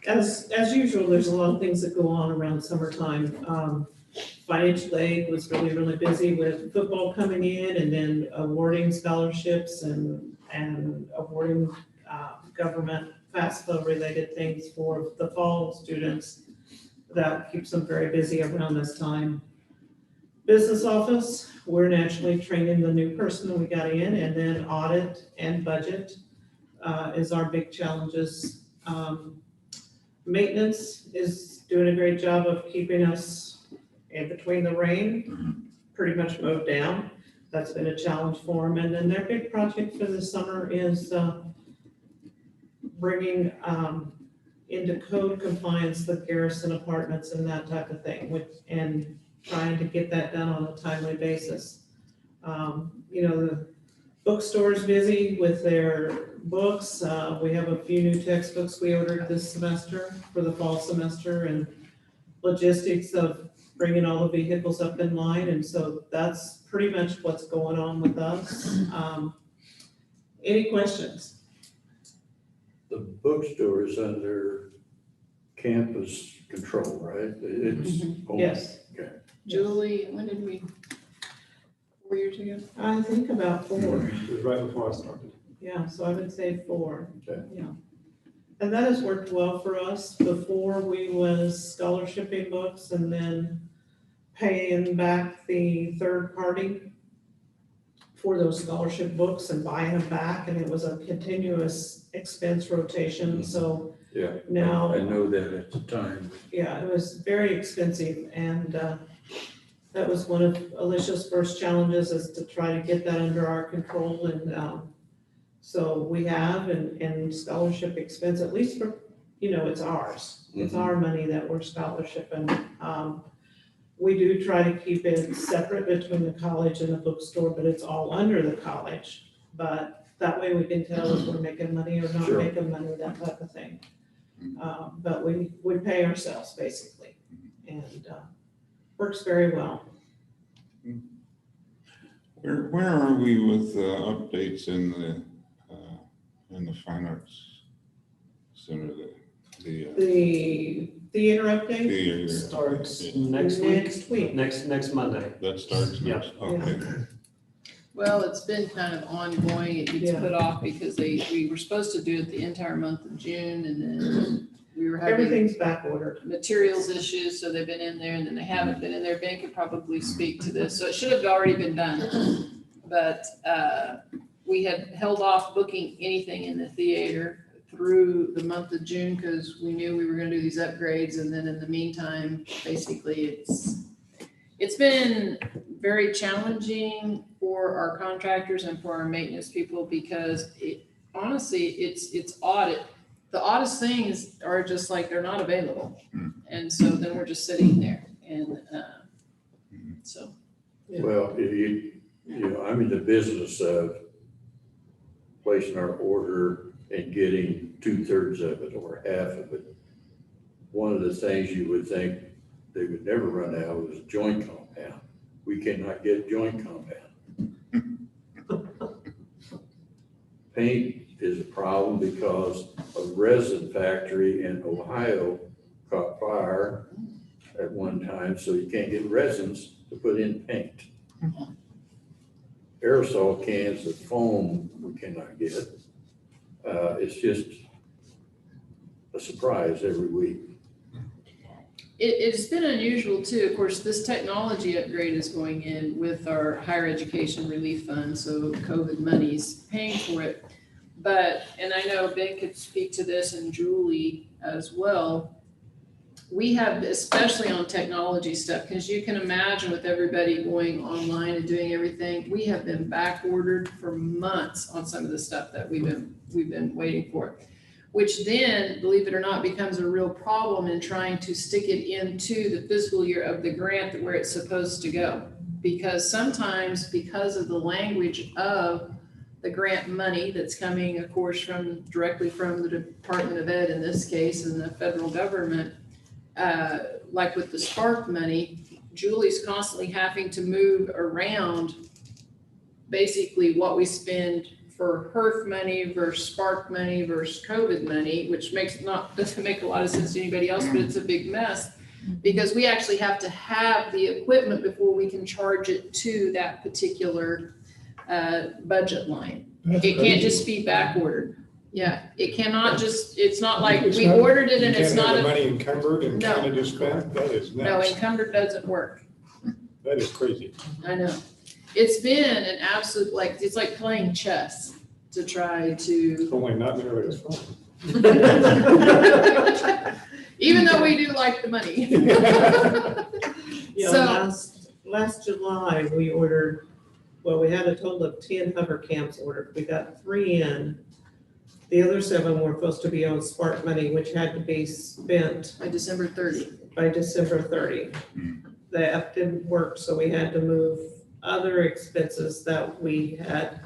As usual, there's a lot of things that go on around summertime. Financial aid was really busy with football coming in and then awarding scholarships and awarding government FAFSA related things for the fall students. That keeps them very busy around this time. Business office, we're naturally training the new person that we got in, and then audit and budget is our big challenges. Maintenance is doing a great job of keeping us in between the rain, pretty much mowed down. That's been a challenge for them. And then their big project for this summer is bringing into code compliance the garrison apartments and that type of thing, and trying to get that done on a timely basis. The bookstore's busy with their books. We have a few new textbooks we ordered this semester for the fall semester, and logistics of bringing all the vehicles up in line. And so that's pretty much what's going on with us. Any questions? The bookstore is under campus control, right? It's. Yes. Okay. Julie, when did we, 4 years ago? I think about 4. It was right before I started. Yeah, so I would say 4. Okay. Yeah. And that has worked well for us. Before, we was scholarshiping books and then paying back the third party for those scholarship books and buying them back, and it was a continuous expense rotation. So Yeah. now, I know that at the time. yeah, it was very expensive, and that was one of Alicia's first challenges, is to try to get that under our control. And so we have, and scholarship expense, at least for, it's ours. It's our money that we're scholarshiping. We do try to keep it separate between the college and the bookstore, but it's all under the college. But that way we can tell if we're making money or not Sure. making money, that type of thing. But we pay ourselves basically, and works very well. Where are we with updates in the Fine Arts Center, The theater update Starts next week. next week. Next Monday. that starts next, okay. Well, it's been kind of ongoing. It gets Yeah. put off because we were supposed to do it the entire month of June, and then we were having Everything's back ordered. materials issues, so they've been in there, and then they haven't been in there. Ben could probably speak to this, so it should have already been done. But we had held off booking anything in the theater through the month of June because we knew we were gonna do these upgrades, and then in the meantime, basically, it's been very challenging for our contractors and for our maintenance people because honestly, it's odd. The oddest things are just like, they're not available. And so then we're just sitting there, and so. Yeah. Well, I'm in the business of placing our order and getting 2/3 of it or half of it. One of the things you would think they would never run out was joint compound. We cannot get joint compound. Paint is a problem because a resin factory in Ohio caught fire at one time, so you can't get resins to put in paint. Aerosol cans of foam we cannot get. It's just a surprise every week. It's been unusual too. Of course, this technology upgrade is going in with our higher education relief fund, so COVID money's paying for it. But, and I know Ben could speak to this and Julie as well. We have, especially on technology stuff, because you can imagine with everybody going online and doing everything, we have been back ordered for months on some of the stuff that we've been waiting for. Which then, believe it or not, becomes a real problem in trying to stick it into the fiscal year of the grant where it's supposed to go. Because sometimes, because of the language of the grant money that's coming, of course, directly from the Department of Ed in this case, and the federal government, like with the Spark money, Julie's constantly having to move around basically what we spend for HERF money versus Spark money versus COVID money, which doesn't make a lot of sense to anybody else, but it's a big mess. Because we actually have to have the equipment before we can charge it to that particular budget line. It can't just be back ordered. Yeah, it cannot just, it's not like we ordered it and it's not. You can't have the money encumbered and No. kind of just spent? That is No, nuts. encumbered doesn't work. That is crazy. I know. It's been an absolute, it's like playing chess to try to. Only not nearly as fun. Even though we do like the money. Yeah, So, last July, we ordered, well, we had a total of 10 hover cams ordered. We got 3 in. The other 7 were supposed to be on Spark money, which had to be spent by December 30. by December 30. That didn't work, so we had to move other expenses that we had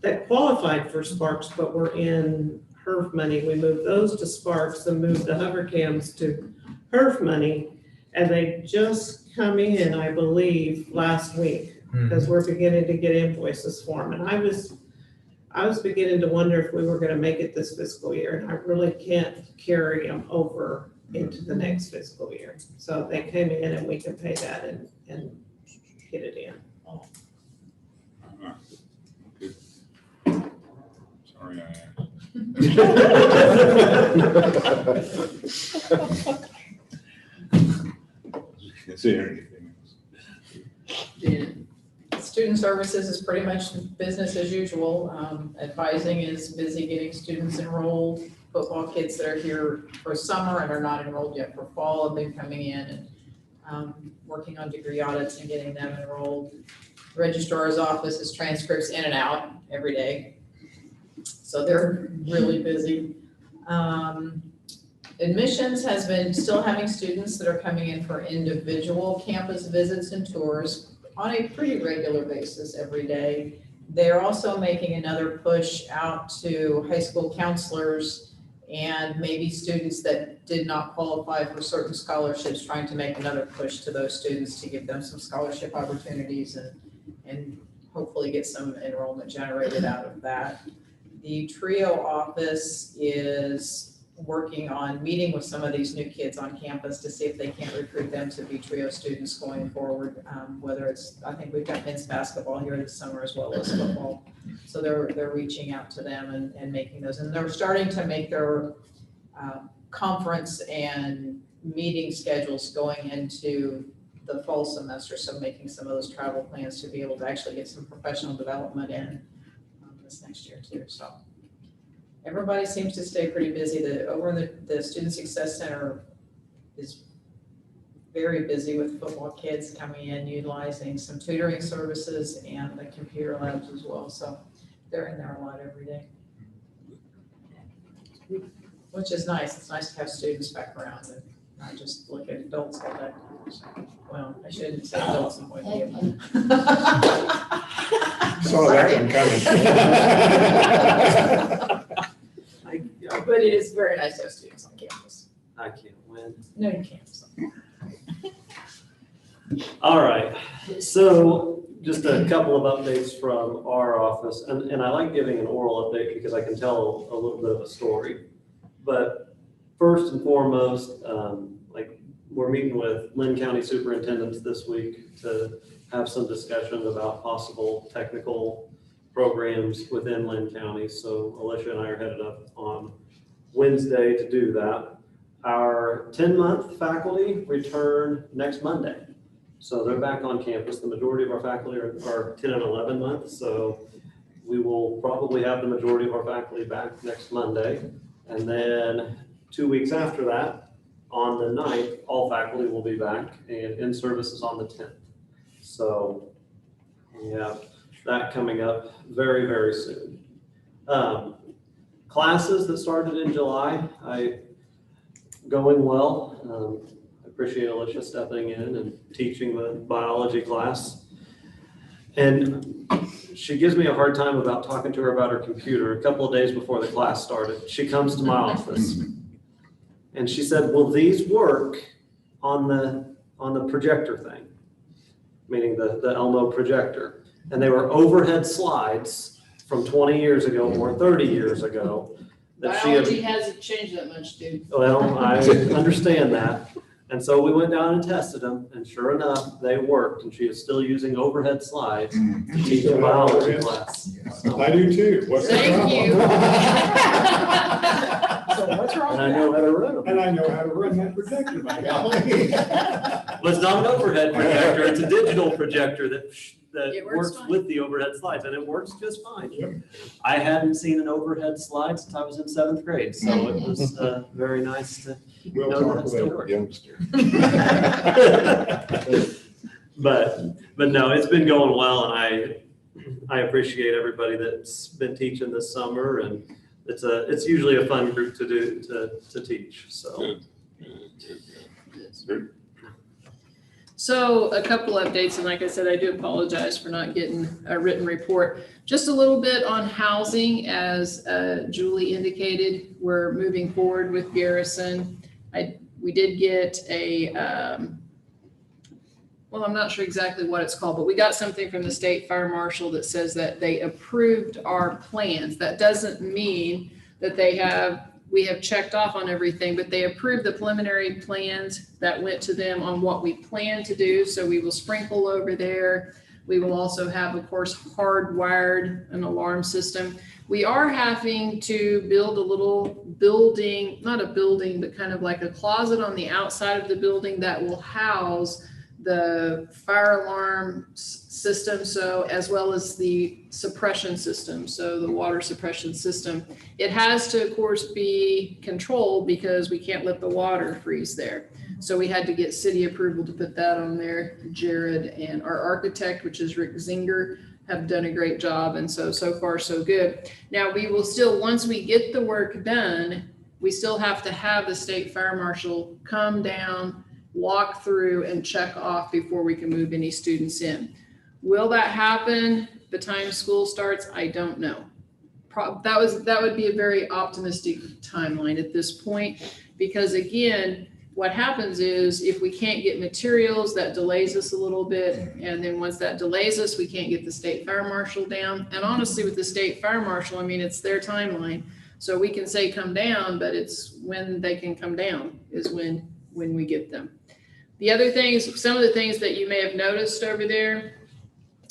that qualified for Sparks, but were in HERF money. We moved those to Sparks and moved the hover cams to HERF money. And they just come in, I believe, last week, because we're beginning to get invoices for them. And I was beginning to wonder if we were gonna make it this fiscal year, and I really can't carry them over into the next fiscal year. So they came in and we can pay that and get it in. Good. Sorry, I asked. Is there anything else? Yeah. Student services is pretty much business as usual. Advising is busy getting students enrolled. Football kids that are here for summer and are not enrolled yet for fall have been coming in and working on degree audits and getting them enrolled. Registrar's office is transcripts in and out every day. So they're really busy. Admissions has been still having students that are coming in for individual campus visits and tours on a pretty regular basis every day. They're also making another push out to high school counselors and maybe students that did not qualify for certain scholarships, trying to make another push to those students to give them some scholarship opportunities and hopefully get some enrollment generated out of that. The TRIO office is working on meeting with some of these new kids on campus to see if they can't recruit them to be TRIO students going forward. Whether it's, I think we've got men's basketball here this summer as well as football. So they're reaching out to them and making those. And they're starting to make their conference and meeting schedules going into the fall semester. So making some of those travel plans to be able to actually get some professional development in this next year too. So everybody seems to stay pretty busy. Over in the Student Success Center is very busy with football kids coming in, utilizing some tutoring services and the computer labs as well. So they're in there a lot every day, which is nice. It's nice to have students back around and not just look at adults all day. So, well, I shouldn't say adults in point of view. Saw that one coming. But it is very nice to have students on campus. I can't win. No, you can't. So. All right, so just a couple of updates from our office, and I like giving an oral update because I can tell a little bit of a story. But first and foremost, we're meeting with Lynn County superintendents this week to have some discussion about possible technical programs within Lynn County. So Alicia and I are headed up on Wednesday to do that. Our 10-month faculty return next Monday. So they're back on campus. The majority of our faculty are 10 and 11 months. So we will probably have the majority of our faculty back next Monday. And then 2 weeks after that, on the 9th, all faculty will be back and in-service is on the 10th. So we have that coming up very, very soon. Classes that started in July, going well. I appreciate Alicia stepping in and teaching the biology class. And she gives me a hard time about talking to her about her computer. A couple of days before the class started, she comes to my office and she said, will these work on the projector thing? Meaning the Elmo projector. And they were overhead slides from 20 years ago or 30 years ago. That she had, Biology hasn't changed that much, dude. well, I understand that. And so we went down and tested them, and sure enough, they worked, and she is still using overhead slides to teach a biology class. I do too. What's the Thank problem? you. So what's wrong And with I know that? how to run them. And I know how to run that projector, my golly. Well, it's not an overhead projector, it's a digital projector that It works works fine. with the overhead slides, and it works just fine. Yep. I hadn't seen an overhead slide since I was in 7th grade, so it was very nice to We'll know talk that still later, works. youngster. But no, it's been going well, and I appreciate everybody that's been teaching this summer, and it's usually a fun group to teach, so. So a couple updates, and like I said, I do apologize for not getting a written report. Just a little bit on housing, as Julie indicated, we're moving forward with Garrison. We did get a, well, I'm not sure exactly what it's called, but we got something from the state fire marshal that says that they approved our plans. That doesn't mean that we have checked off on everything, but they approved the preliminary plans that went to them on what we plan to do. So we will sprinkle over there. We will also have, of course, hardwired an alarm system. We are having to build a little building, not a building, but kind of like a closet on the outside of the building that will house the fire alarm system, so as well as the suppression system, so the water suppression system. It has to, of course, be controlled because we can't let the water freeze there. So we had to get city approval to put that on there. Jared and our architect, which is Rick Zinger, have done a great job, and so far so good. Now we will still, once we get the work done, we still have to have the state fire marshal come down, walk through and check off before we can move any students in. Will that happen the time school starts? I don't know. That would be a very optimistic timeline at this point, because again, what happens is if we can't get materials, that delays us a little bit. And then once that delays us, we can't get the state fire marshal down. And honestly, with the state fire marshal, I mean, it's their timeline. So we can say come down, but it's when they can come down is when we get them. The other things, some of the things that you may have noticed over there,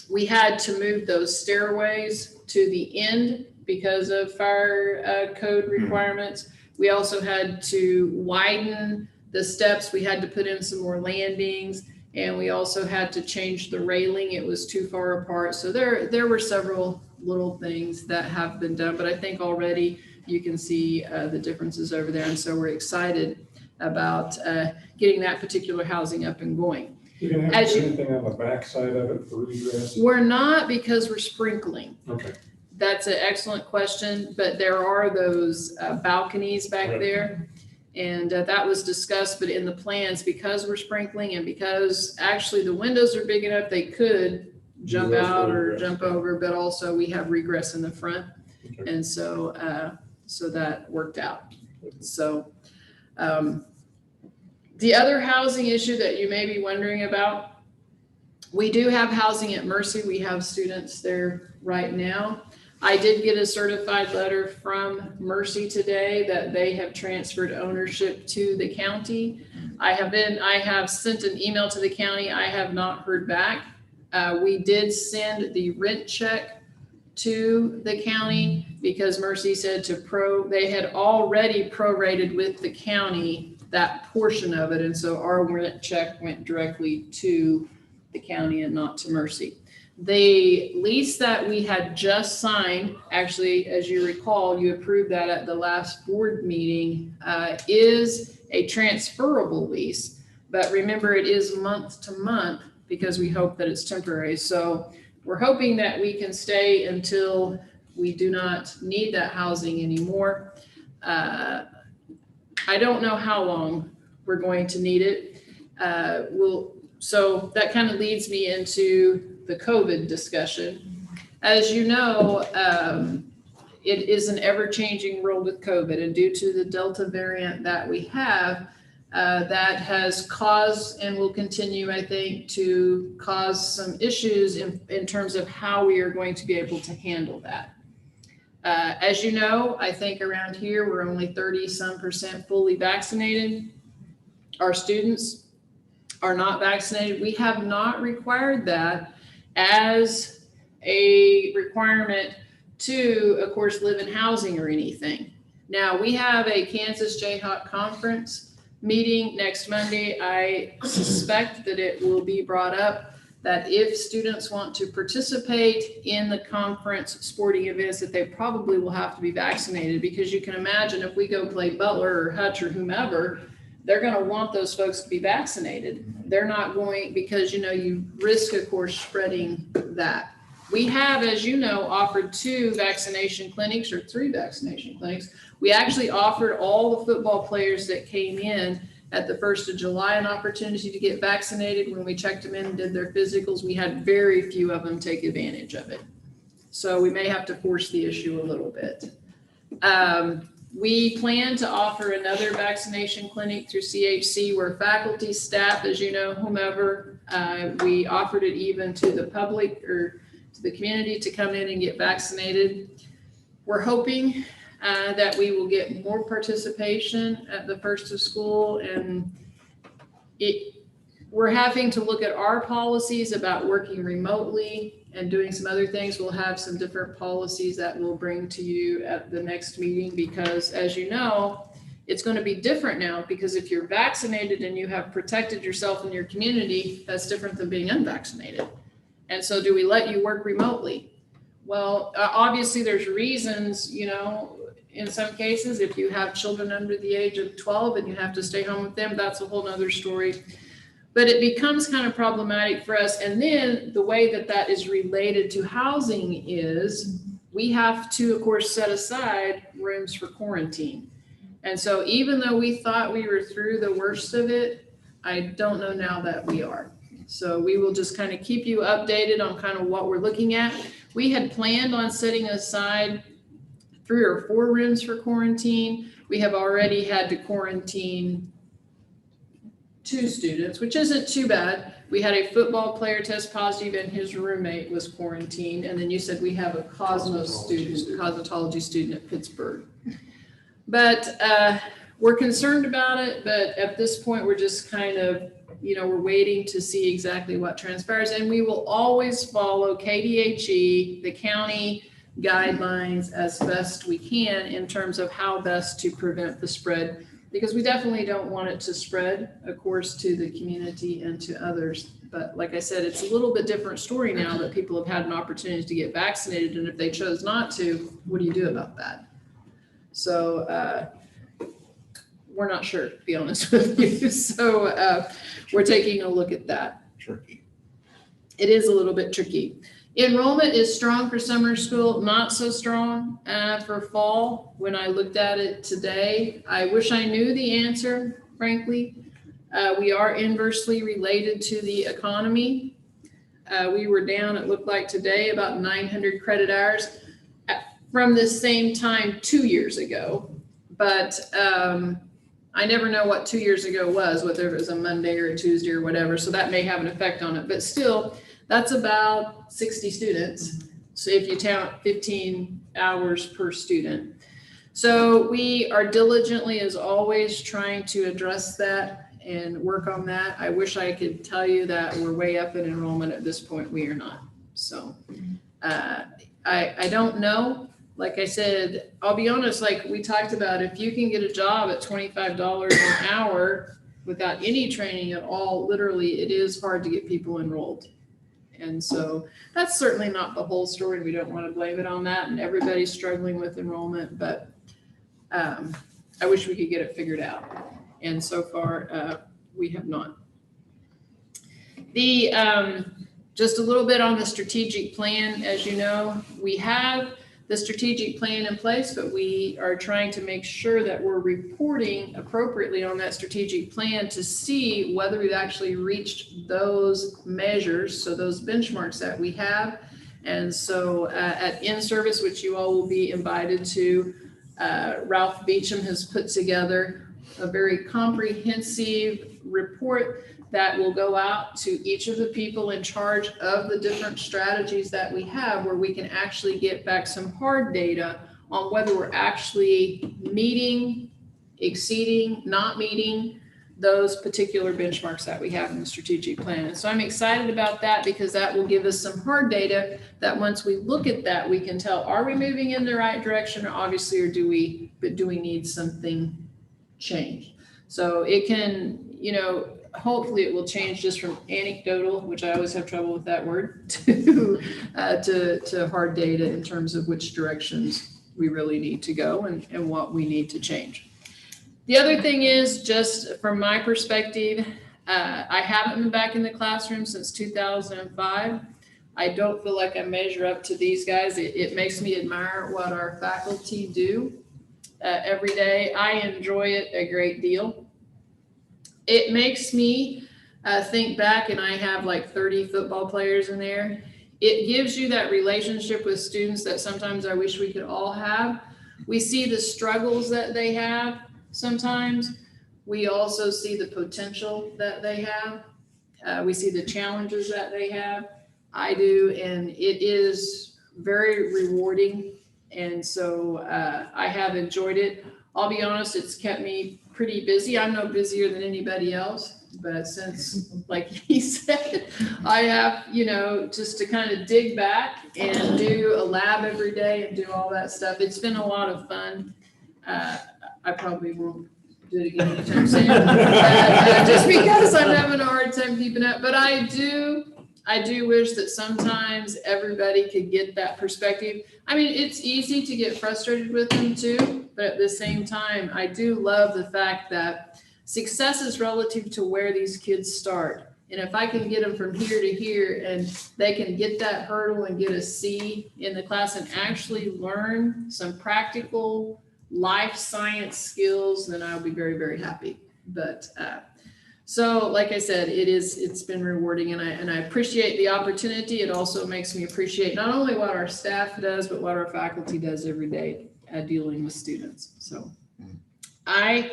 we had to move those stairways to the end because of fire code requirements. We also had to widen the steps. We had to put in some more landings, and we also had to change the railing. It was too far apart. So there were several little things that have been done, but I think already you can see the differences over there. And so we're excited about getting that particular housing up and going. You gonna have to do anything on the back side of it for regress? We're not, because we're sprinkling. Okay. That's an excellent question, but there are those balconies back Right. there. And that was discussed, but in the plans, because we're sprinkling and because actually the windows are big enough, they could jump Regress out or regress. jump over, but also we have regress in the front. Okay. And so that worked out. So the other housing issue that you may be wondering about, we do have housing at Mercy. We have students there right now. I did get a certified letter from Mercy today that they have transferred ownership to the county. I have sent an email to the county. I have not heard back. We did send the rent check to the county because Mercy said they had already prorated with the county that portion of it. And so our rent check went directly to the county and not to Mercy. The lease that we had just signed, actually, as you recall, you approved that at the last board meeting, is a transferable lease. But remember, it is month to month because we hope that it's temporary. So we're hoping that we can stay until we do not need that housing anymore. I don't know how long we're going to need it. So that kind of leads me into the COVID discussion. As you know, it is an ever-changing world with COVID, and due to the Delta variant that we have, that has caused and will continue, I think, to cause some issues in terms of how we are going to be able to handle that. As you know, I think around here, we're only 30-some% fully vaccinated. Our students are not vaccinated. We have not required that as a requirement to, of course, live in housing or anything. Now, we have a Kansas Jayhawk Conference meeting next Monday. I suspect that it will be brought up that if students want to participate in the conference sporting events, that they probably will have to be vaccinated, because you can imagine if we go play Butler or Hutch or whomever, they're going to want those folks to be vaccinated. They're not going, because, you risk, of course, spreading that. We have, as you know, offered 2 vaccination clinics or 3 vaccination clinics. We actually offered all the football players that came in at the 1st of July an opportunity to get vaccinated. When we checked them in and did their physicals, we had very few of them take advantage of it. So we may have to force the issue a little bit. We plan to offer another vaccination clinic through CHC where faculty, staff, as you know, whomever, we offered it even to the public or to the community to come in and get vaccinated. We're hoping that we will get more participation at the first of school, and we're having to look at our policies about working remotely and doing some other things. We'll have some different policies that we'll bring to you at the next meeting, because as you know, it's going to be different now, because if you're vaccinated and you have protected yourself in your community, that's different than being unvaccinated. And so do we let you work remotely? Well, obviously there's reasons, in some cases, if you have children under the age of 12 and you have to stay home with them, that's a whole nother story. But it becomes kind of problematic for us. And then the way that is related to housing is we have to, of course, set aside rooms for quarantine. And so even though we thought we were through the worst of it, I don't know now that we are. So we will just kind of keep you updated on kind of what we're looking at. We had planned on setting aside 3 or 4 rooms for quarantine. We have already had to quarantine 2 students, which isn't too bad. We had a football player test positive and his roommate was quarantined. And then you said we have a cosmetology student at Pittsburgh. But we're concerned about it. But at this point, we're just kind of, we're waiting to see exactly what transpires. And we will always follow KDHE, the county guidelines as best we can in terms of how best to prevent the spread, because we definitely don't want it to spread, of course, to the community and to others. But like I said, it's a little bit different story now that people have had an opportunity to get vaccinated. And if they chose not to, what do you do about that? So we're not sure, to be honest with you. So we're taking a look at that. Tricky. It is a little bit tricky. Enrollment is strong for summer school, not so strong for fall. When I looked at it today, I wish I knew the answer, frankly. We are inversely related to the economy. We were down, it looked like today, about 900 credit hours from the same time 2 years ago. But I never know what 2 years ago was, whether it was a Monday or a Tuesday or whatever. So that may have an effect on it. But still, that's about 60 students. So if you count 15 hours per student. So we are diligently, as always, trying to address that and work on that. I wish I could tell you that we're way up in enrollment. At this point, we are not. So I don't know. Like I said, I'll be honest, like we talked about, if you can get a job at $25 an hour without any training at all, literally, it is hard to get people enrolled. And so that's certainly not the whole story. We don't want to blame it on that, and everybody's struggling with enrollment, but I wish we could get it figured out. And so far, we have not. Just a little bit on the strategic plan. As you know, we have the strategic plan in place, but we are trying to make sure that we're reporting appropriately on that strategic plan to see whether we've actually reached those measures, so those benchmarks that we have. And so at in-service, which you all will be invited to, Ralph Beecham has put together a very comprehensive report that will go out to each of the people in charge of the different strategies that we have, where we can actually get back some hard data on whether we're actually meeting, exceeding, not meeting those particular benchmarks that we have in the strategic plan. And so I'm excited about that, because that will give us some hard data that once we look at that, we can tell, are we moving in the right direction, or obviously, or do we need something changed? So it can, hopefully it will change just from anecdotal, which I always have trouble with that word, to hard data in terms of which directions we really need to go and what we need to change. The other thing is, just from my perspective, I haven't been back in the classroom since 2005. I don't feel like I measure up to these guys. It makes me admire what our faculty do every day. I enjoy it a great deal. It makes me think back, and I have like 30 football players in there. It gives you that relationship with students that sometimes I wish we could all have. We see the struggles that they have sometimes. We also see the potential that they have. We see the challenges that they have. I do, and it is very rewarding. And so I have enjoyed it. I'll be honest, it's kept me pretty busy. I'm no busier than anybody else, but since, like he said, I have, just to kind of dig back and do a lab every day and do all that stuff. It's been a lot of fun. I probably won't do it again anytime soon, just because I'm having a hard time keeping up. But I do wish that sometimes everybody could get that perspective. I mean, it's easy to get frustrated with them too, but at the same time, I do love the fact that success is relative to where these kids start. And if I can get them from here to here and they can get that hurdle and get a C in the class and actually learn some practical life science skills, then I'll be very, very happy. But so like I said, it's been rewarding, and I appreciate the opportunity. It also makes me appreciate not only what our staff does, but what our faculty does every day at dealing with students. So I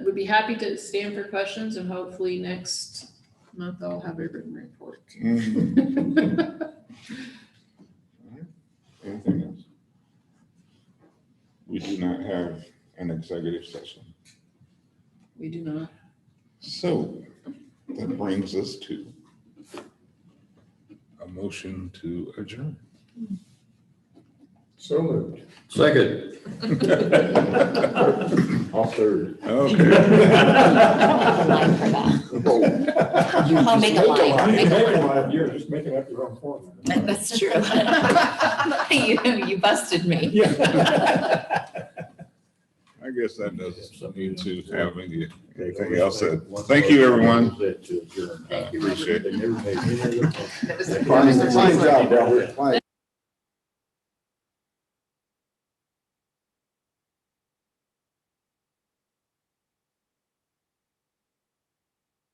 would be happy to stand for questions, and hopefully next month I'll have a written report. Anything else? We do not have an executive session. We do not. So that brings us to a motion to adjourn. So moved. Second. All third. Okay. I'll make a line. Make a line. You're just making up your own form. That's true. You busted me. Yeah. I guess that doesn't need to have anything else said. Thank you, everyone. I appreciate it. Fine job, Robert. Fine.